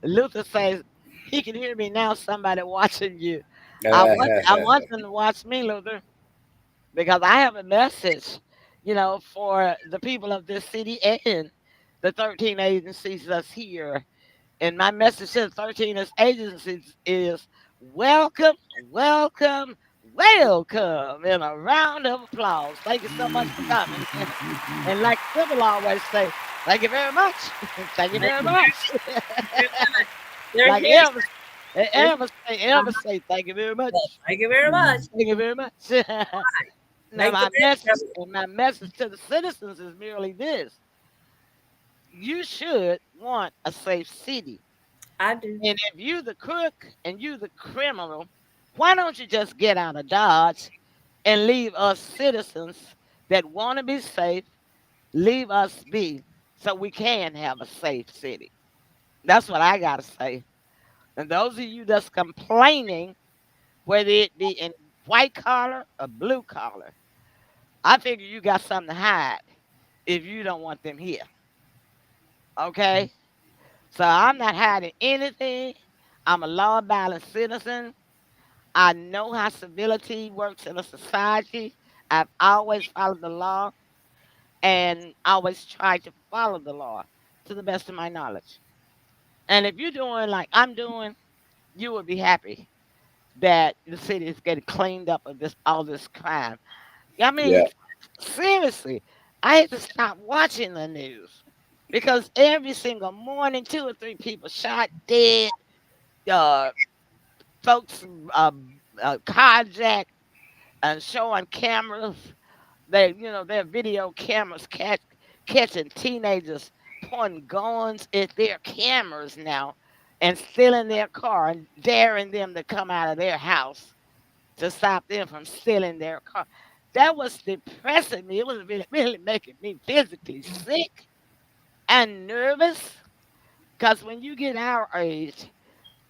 Speaker 1: Luther says he can hear me now. Somebody watching you. I want them to watch me, Luther, because I have a message, for the people of this city and the 13 agencies that's here. And my message to the 13 agencies is welcome, welcome, welcome, and a round of applause. Thank you so much for coming. And like Sybil always say, thank you very much. Thank you
Speaker 2: Thank
Speaker 1: very
Speaker 2: you
Speaker 1: much.
Speaker 2: very much. They're
Speaker 1: Like
Speaker 2: here. They're here.
Speaker 1: Elvis say, thank you very much.
Speaker 2: Thank you very much.
Speaker 1: Thank you very much. Now
Speaker 2: Make the best of it.
Speaker 1: my message to the citizens is merely this: you should want a safe city.
Speaker 2: I do.
Speaker 1: And if you the crook and you the criminal, why don't you just get out of Dodge and leave us citizens that want to be safe, leave us be so we can have a safe city? That's what I got to say. And those of you that's complaining, whether it be in white collar or blue collar, I figure you got something to hide if you don't want them here. Okay? So I'm not hiding anything. I'm a law abiding citizen. I know how civility works in a society. I've always followed the law and always tried to follow the law to the best of my knowledge. And if you're doing like I'm doing, you would be happy that the city is getting cleaned up of this all this crime. I
Speaker 3: Yeah,
Speaker 1: mean, seriously, I had to stop watching the news because every single morning, two or three people shot dead, uh, folks carjacked and showing cameras. Their video cameras catching teenagers pointing guns at their cameras now and stealing their car and daring them to come out of their house to stop them from stealing their car. That was depressing me. It was really, really making me physically sick and nervous because when you get our age,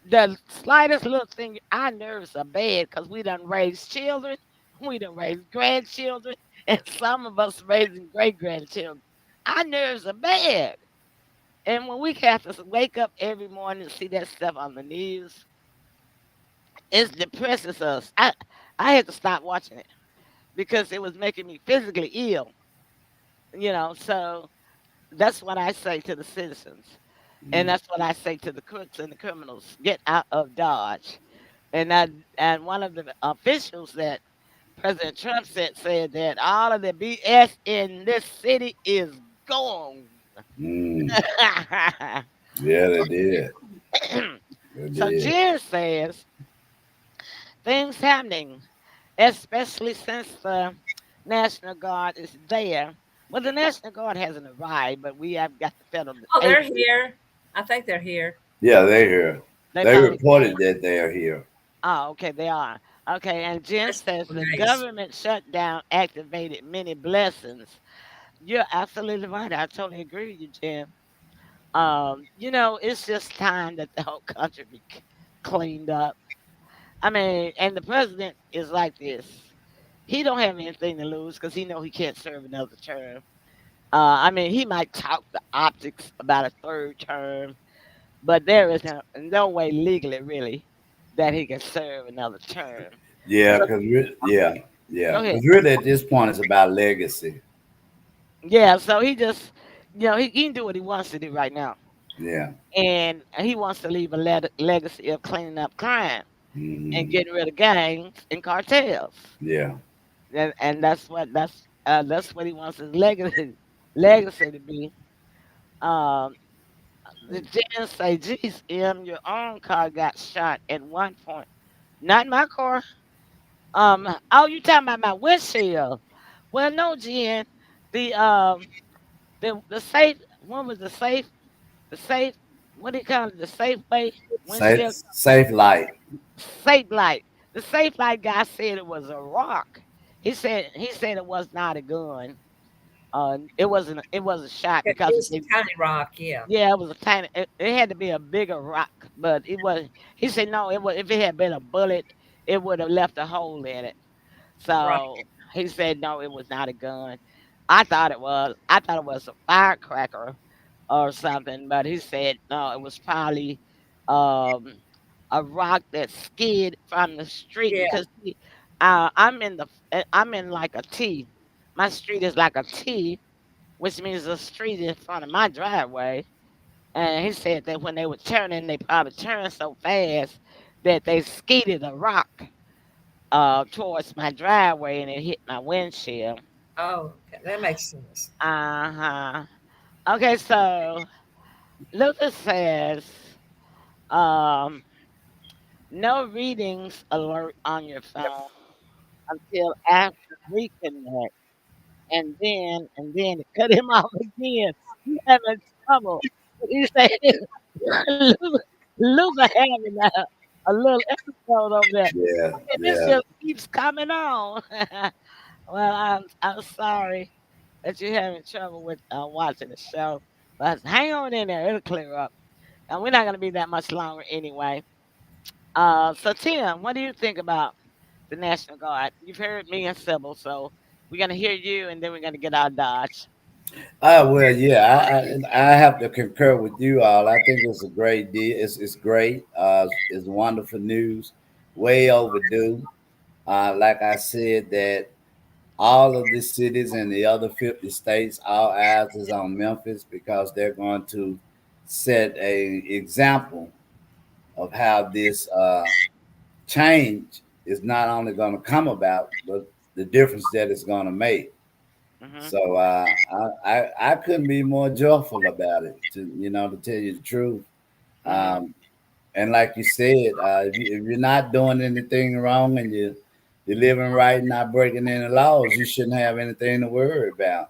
Speaker 1: the slightest little thing, our nerves are bad because we done raised children, we done raised grandchildren, and some of us raising great grandchildren. Our nerves are bad. And when we have to wake up every morning and see that stuff on the news, it depresses us. I had to stop watching it because it was making me physically ill, so that's what I say to the citizens. And that's what I say to the crooks and the criminals. Get out of Dodge. And one of the officials that President Trump said that all of the BS in this city is gone.
Speaker 3: mm, yeah, they did. They
Speaker 1: So
Speaker 3: did.
Speaker 1: Jen says things happening, especially since the National Guard is there. Well, the National Guard hasn't arrived, but we have got the federal
Speaker 2: Oh, they're
Speaker 1: agents.
Speaker 2: here. I think they're here.
Speaker 3: Yeah, they here.
Speaker 1: They
Speaker 3: They
Speaker 1: finally came.
Speaker 3: reported that they are here.
Speaker 1: Oh, okay, they are. Okay, and Jen
Speaker 2: That's
Speaker 1: says the
Speaker 2: nice.
Speaker 1: government shutdown activated many blessings. You're absolutely right. I totally agree with you, Jen. It's just time that the whole country be cleaned up. I mean, and the president is like this. He don't have anything to lose because he know he can't serve another term. I mean, he might talk the optics about a third term, but there is no way legally, really, that he can serve another term.
Speaker 3: Yeah,
Speaker 1: So,
Speaker 3: because yeah,
Speaker 1: go
Speaker 3: yeah,
Speaker 1: ahead.
Speaker 3: because really at this point it's about legacy.
Speaker 1: Yeah, so he just, he can do what he wants to do right now.
Speaker 3: Yeah.
Speaker 1: And he wants to leave a legacy of cleaning up crime and
Speaker 3: Hmm.
Speaker 1: getting rid of gangs and cartels.
Speaker 3: Yeah.
Speaker 1: And that's what he wants his legacy to be. Um, the Jen say, "Geez, M, your own car got shot at one point. Not my car. Oh, you talking about my windshield? Well, no, Jen. The the safe. What was the safe? The safe. What do you call it? The safe way
Speaker 3: Safe,
Speaker 1: windshield
Speaker 3: safe light.
Speaker 1: safe light. The safe light guy said it was a rock. He said it was not a gun. It wasn't. It was a shot
Speaker 2: It
Speaker 1: because
Speaker 2: was a tiny rock, yeah.
Speaker 1: yeah, it was a tiny. It had to be a bigger rock, but it was. He said no. It was if it had been a bullet, it would have left a hole in it.
Speaker 2: Right.
Speaker 1: So he said no, it was not a gun. I thought it was. I thought it was a firecracker or something, but he said no, it was probably um, a rock that skid from the street
Speaker 2: Yeah.
Speaker 1: because I'm in like a T. My street is like a T, which means the street in front of my driveway. And he said that when they were turning, they probably turned so fast that they skidded a rock towards my driveway and it hit my windshield.
Speaker 2: Oh, okay. That makes sense.
Speaker 1: Uh huh. Okay, so Lucas says, um, no readings alert on your phone until after reconnect, and then cut him off again. You having trouble? He said, Luca having a little episode over there.
Speaker 3: Yeah,
Speaker 1: And this
Speaker 3: yeah,
Speaker 1: just keeps coming on. Well, I'm sorry that you're having trouble with watching the show, but hang on in there; it'll clear up. And we're not gonna be that much longer anyway. So Tim, what do you think about the National Guard? You've heard me and Sybil, so we're gonna hear you, and then we're gonna get our Dodge.
Speaker 3: well, yeah, I have to concur with you all. I think it's a great deal. It's great. It's wonderful news. Way overdue. Like I said, that all of the cities in the other 50 states, all eyes is on Memphis because they're going to set a example of how this change is not only going to come about, but the difference that it's going to make.
Speaker 1: Hmm.
Speaker 3: So I couldn't be more joyful about it. To tell you the truth.
Speaker 1: Hmm.
Speaker 3: Um, and like you said, if you're not doing anything wrong and you're living right and not breaking any laws, you shouldn't have anything to worry about.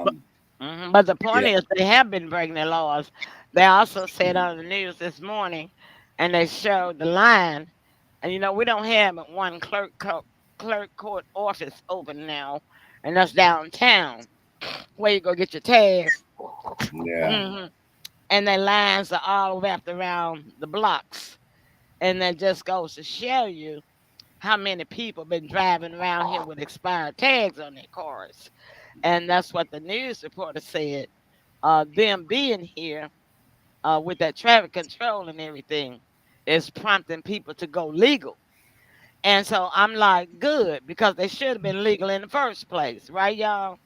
Speaker 1: But,
Speaker 3: Um,
Speaker 1: but the point
Speaker 3: yeah,
Speaker 1: is, they have been breaking the laws. They also said on the news this morning, and they showed the line. And we don't have but one clerk court office open now, and that's downtown where you go get your tags.
Speaker 3: yeah,
Speaker 1: Hmm. And the lines are all wrapped around the blocks, and that just goes to show you how many people been driving around here with expired tags on their cars. And that's what the news reporter said. Them being here with that traffic control and everything is prompting people to go legal. And so I'm like, good, because they should have been legal in the first place, right, y'all?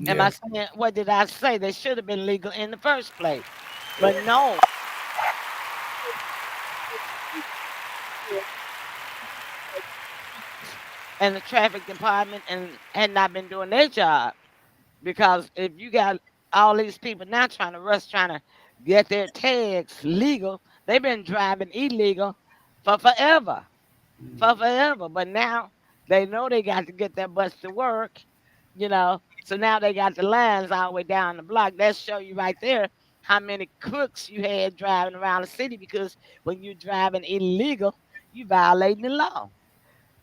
Speaker 1: Am
Speaker 3: yeah,
Speaker 1: I saying, what did I say? They should have been legal in the first place. But no. And the traffic department and had not been doing their job. Because if you got all these people now trying to get their tags legal, they've been driving illegal for forever. For forever. But now they know they got to get their butts to work. So now they got the lines all the way down the block. That show you right there how many crooks you had driving around the city because when you're driving illegal, you violating the law,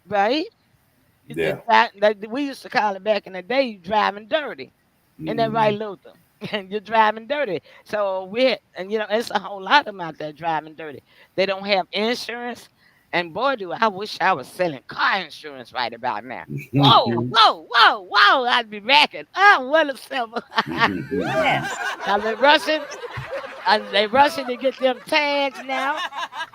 Speaker 1: right?
Speaker 3: yeah,
Speaker 1: We used to call it back in the day, you driving dirty. Isn't that right,
Speaker 3: mm,
Speaker 1: Luther? And you're driving dirty. So it's a whole lot of them out there driving dirty. They don't have insurance. And boy, do I wish I was selling car insurance right about now. Whoa, whoa, whoa, whoa! I'd be racking. Oh, what a simple.
Speaker 2: Yes.
Speaker 1: Now they rushing to get them tags now.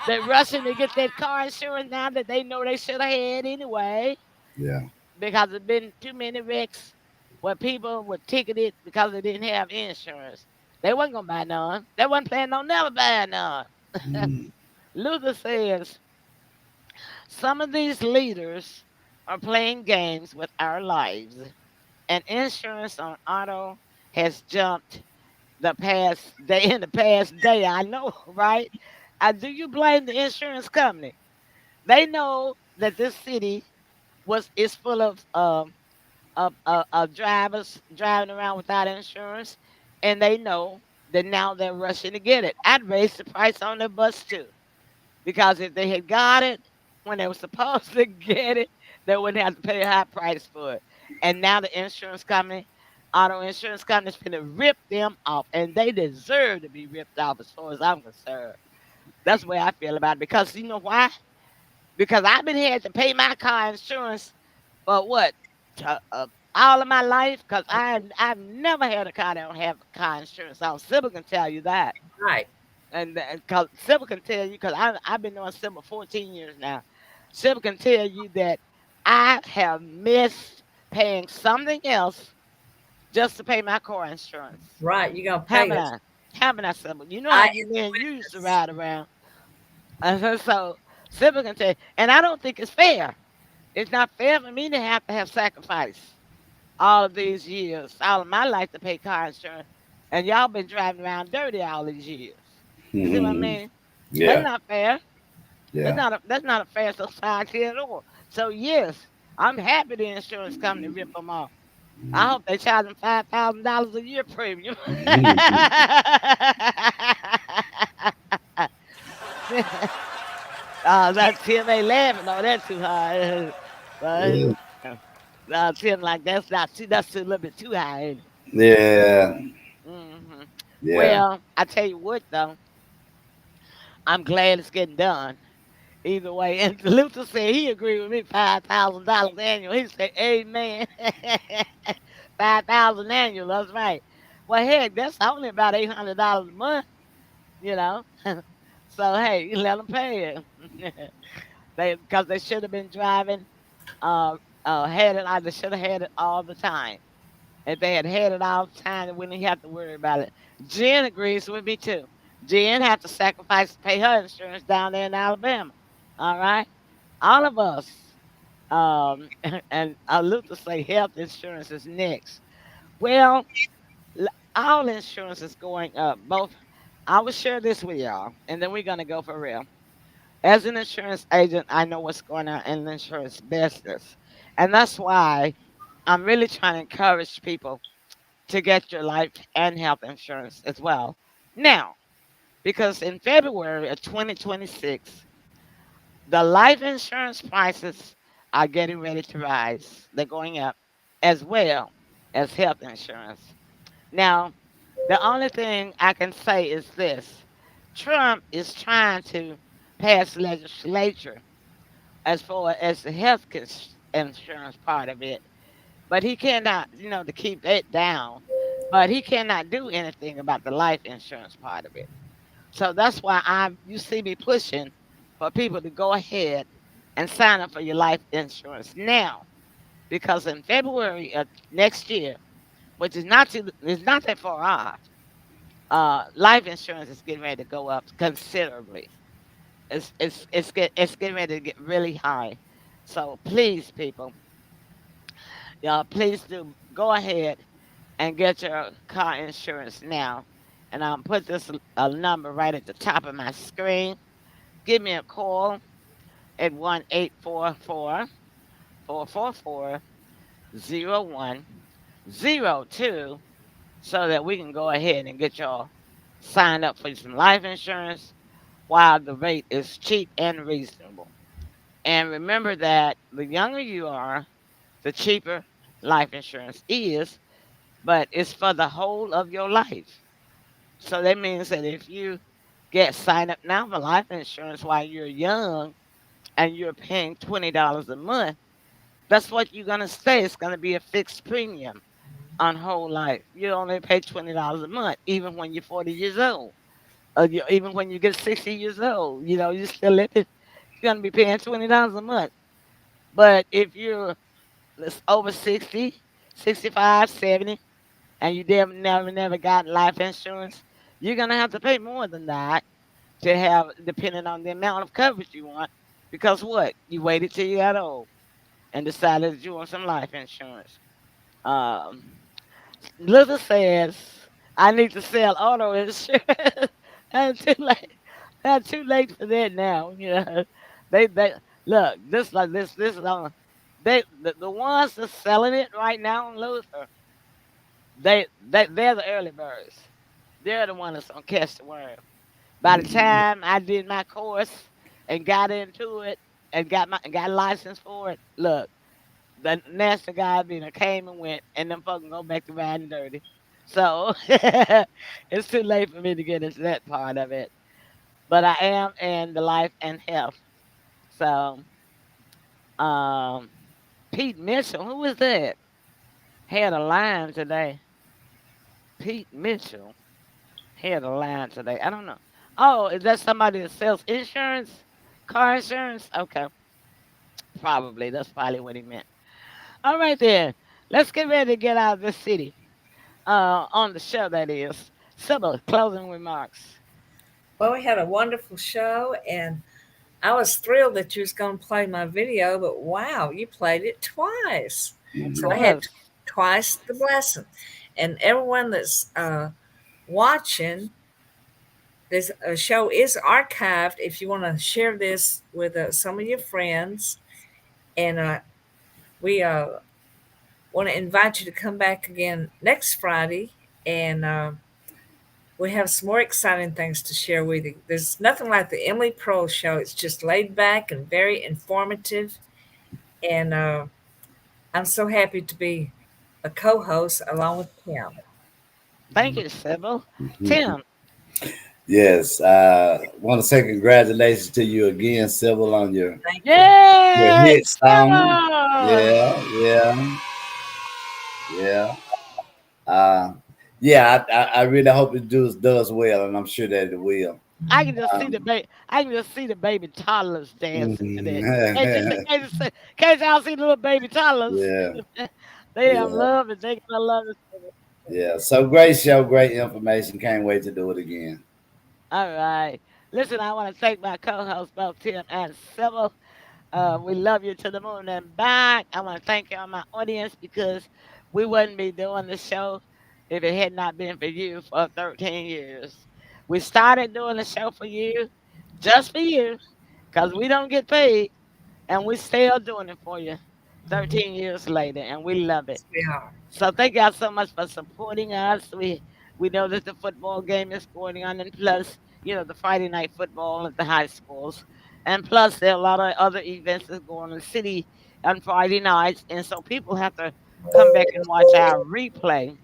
Speaker 1: They're rushing to get that car insurance now that they know they should have had anyway,
Speaker 3: Yeah.
Speaker 1: because there's been too many wrecks where people were ticketed because they didn't have insurance. They wasn't gonna buy none. They wasn't planning on never buying none.
Speaker 3: Mm.
Speaker 1: Luther says some of these leaders are playing games with our lives, and insurance on auto has jumped the past day in the past day. I know, right? Do you blame the insurance company? They know that this city was is full of drivers driving around without insurance, and they know that now they're rushing to get it. I'd raise the price on the bus too, because if they had got it when they were supposed to get it, they wouldn't have to pay a high price for it. And now the insurance company, auto insurance company, is going to rip them off, and they deserve to be ripped off as far as I'm concerned. That's the way I feel about it. Because you know why? Because I've been had to pay my car insurance for what? All of my life? Because I've never had a car that don't have car insurance. So Sybil can tell you that.
Speaker 2: Right.
Speaker 1: And because Sybil can tell you, because I've been doing Sybil 14 years now. Sybil can tell you that I have missed paying something else just to pay my car insurance.
Speaker 2: Right. You're gonna pay
Speaker 1: Haven't
Speaker 2: us.
Speaker 1: I? Haven't I, Sybil? You know how
Speaker 2: I
Speaker 1: you men you used to
Speaker 2: witness.
Speaker 1: ride around. So Sybil can tell you, and I don't think it's fair. It's not fair for me to have sacrificed all of these years, all of my life to pay car insurance, and y'all been driving around dirty all these years. You see what I
Speaker 3: Mhm.
Speaker 1: mean? That's
Speaker 3: Yeah.
Speaker 1: not fair.
Speaker 3: Yeah.
Speaker 1: That's not a fair society at all. So yes, I'm happy the insurance company rip them off. I hope they charge them $5,000 a year premium.
Speaker 3: Mhm.
Speaker 1: That's Tim ain't laughing. Oh, that's too high. but
Speaker 3: Yeah.
Speaker 1: Tim like that's a little bit too high. Ain't it?
Speaker 3: Yeah.
Speaker 1: Hmm.
Speaker 3: Yeah.
Speaker 1: Well, I tell you what though, I'm glad it's getting done. Either way, and Luther said he agreed with me $5,000 annual. He said, "Amen." 5,000 annual. That's right. Well, heck, that's only about $800 a month. You know. So hey, you let them pay it. They should have been driving. Had it. They should have had it all the time. If they had it all the time, they wouldn't have to worry about it. Jen agrees with me too. Jen had to sacrifice to pay her insurance down there in Alabama. All right, all of us. And Luther say health insurance is next. Well, all insurance is going up. Both. I will share this with y'all, and then we're gonna go for real. As an insurance agent, I know what's going on in the insurance business, and that's why I'm really trying to encourage people to get your life and health insurance as well. Now, because in February of 2026, the life insurance prices are getting ready to rise. They're going up as well as health insurance. Now, the only thing I can say is this: Trump is trying to pass legislature as far as the insurance part of it, but he cannot, to keep it down. But he cannot do anything about the life insurance part of it. So that's why you see me pushing for people to go ahead and sign up for your life insurance now, because in February of next year, which is not that far off, life insurance is getting ready to go up considerably. It's getting ready to get really high. So please, people, y'all, please do go ahead and get your car insurance now. And I'll put this number right at the top of my screen. Give me a call at 1-844-444-0102 so that we can go ahead and get y'all signed up for some life insurance while the rate is cheap and reasonable. And remember that the younger you are, the cheaper life insurance is, but it's for the whole of your life. So that means that if you get signed up now for life insurance while you're young, and you're paying $20 a month, that's what you're gonna stay. It's gonna be a fixed premium on whole life. You only pay $20 a month, even when you're 40 years old. Even when you get 60 years old, you still living. You're gonna be paying $20 a month. But if you're over 60, 65, 70, and you never got life insurance, you're gonna have to pay more than that to have, depending on the amount of coverage you want. Because what? You waited till you got old and decided that you want some life insurance. Um, Luther says, I need to sell auto insurance. I'm too late. I'm too late for that now. They look this is on. The ones that's selling it right now on Luther. They're the early birds. They're the ones that's gonna catch the worm. By the
Speaker 3: Mhm.
Speaker 1: time I did my course and got into it and got licensed for it, look, the nasty guy been came and went, and them fucking go back to riding dirty. So it's too late for me to get into that part of it. But I am in the life and health. So um, Pete Mitchell, who is that? Had a line today. Pete Mitchell had a line today. I don't know. Oh, is that somebody that sells insurance? Car insurance? Okay, probably. That's probably what he meant. All right then. Let's get ready to get out of this city. On the show, that is. Sybil, closing remarks.
Speaker 2: Well, we had a wonderful show, and I was thrilled that you was going to play my video, but wow, you played it twice. So I had
Speaker 1: Yes.
Speaker 2: twice the blessing. And everyone that's watching, this show is archived if you want to share this with some of your friends. And we want to invite you to come back again next Friday, and we have some more exciting things to share with you. There's nothing like the Emily Pearl Show. It's just laid back and very informative. And I'm so happy to be a co host along with Tim.
Speaker 1: Thank you, Sybil. Tim,
Speaker 3: Yes, I want to say congratulations to you again, Sybil, on
Speaker 2: Thank you.
Speaker 3: your
Speaker 1: yay,
Speaker 3: hit song.
Speaker 1: Sybil!
Speaker 3: Yeah, yeah, yeah. Uh, yeah, I really hope it does well, and I'm sure that it will.
Speaker 1: I can just see the
Speaker 3: Um,
Speaker 1: baby. I can just see the baby toddlers dancing today.
Speaker 3: mhm.
Speaker 1: Can't y'all see the little baby toddlers?
Speaker 3: Yeah,
Speaker 1: They have
Speaker 3: yeah,
Speaker 1: love it. They gonna love it.
Speaker 3: yeah. So great show, great information. Can't wait to do it again.
Speaker 1: All right. Listen, I want to thank my co-hosts, both Tim and Sybil. We love you to the moon and back. I want to thank you, my audience, because we wouldn't be doing the show if it had not been for you for 13 years. We started doing the show for you, just for you, because we don't get paid, and we still doing it for you 13 years later, and we love it.
Speaker 2: Yes, we are.
Speaker 1: So thank y'all so much for supporting us. We know that the football game is going on, and plus, the Friday night football at the high schools, and plus there are a lot of other events that's going on in the city on Friday nights, and so people have to come back and watch our replay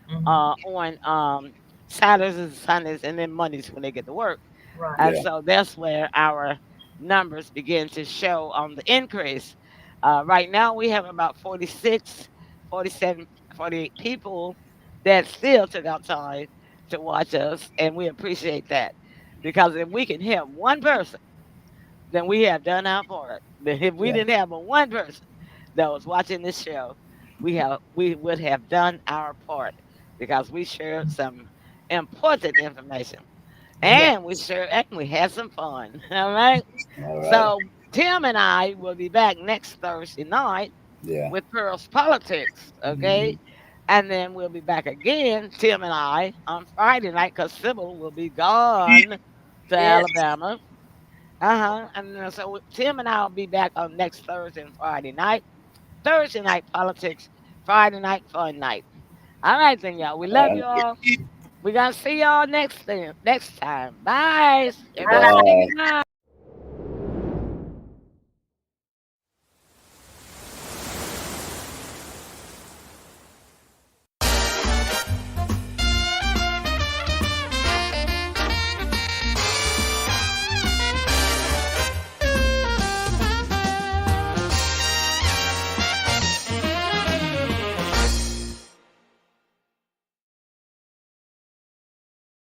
Speaker 2: Hmm.
Speaker 1: on Saturdays and Sundays, and then Mondays when they get to work.
Speaker 2: Right.
Speaker 1: And
Speaker 3: Yeah,
Speaker 1: so that's where our numbers begin to show on the increase. Right now, we have about 46, 47, 48 people that still took out time to watch us, and we appreciate that. Because if we can help one person, then we have done our part. But if we
Speaker 3: yeah,
Speaker 1: didn't have but one person that was watching this show, we would have done our part because we shared some important information,
Speaker 2: Yeah.
Speaker 1: and we had some fun. All right.
Speaker 3: all right.
Speaker 1: So Tim and I will be back next Thursday night
Speaker 3: Yeah,
Speaker 1: with Pearl's Politics. Okay. And then we'll be back again, Tim and I, on Friday night because Sybil will be gone to
Speaker 2: Yes.
Speaker 1: Alabama. And so Tim and I will be back on next Thursday and Friday night. Thursday night politics, Friday night fun night. All right then, y'all. We love
Speaker 3: all
Speaker 1: you
Speaker 3: right.
Speaker 1: all. We're gonna see y'all next time. Bye. Everybody say
Speaker 3: Bye.
Speaker 1: goodnight.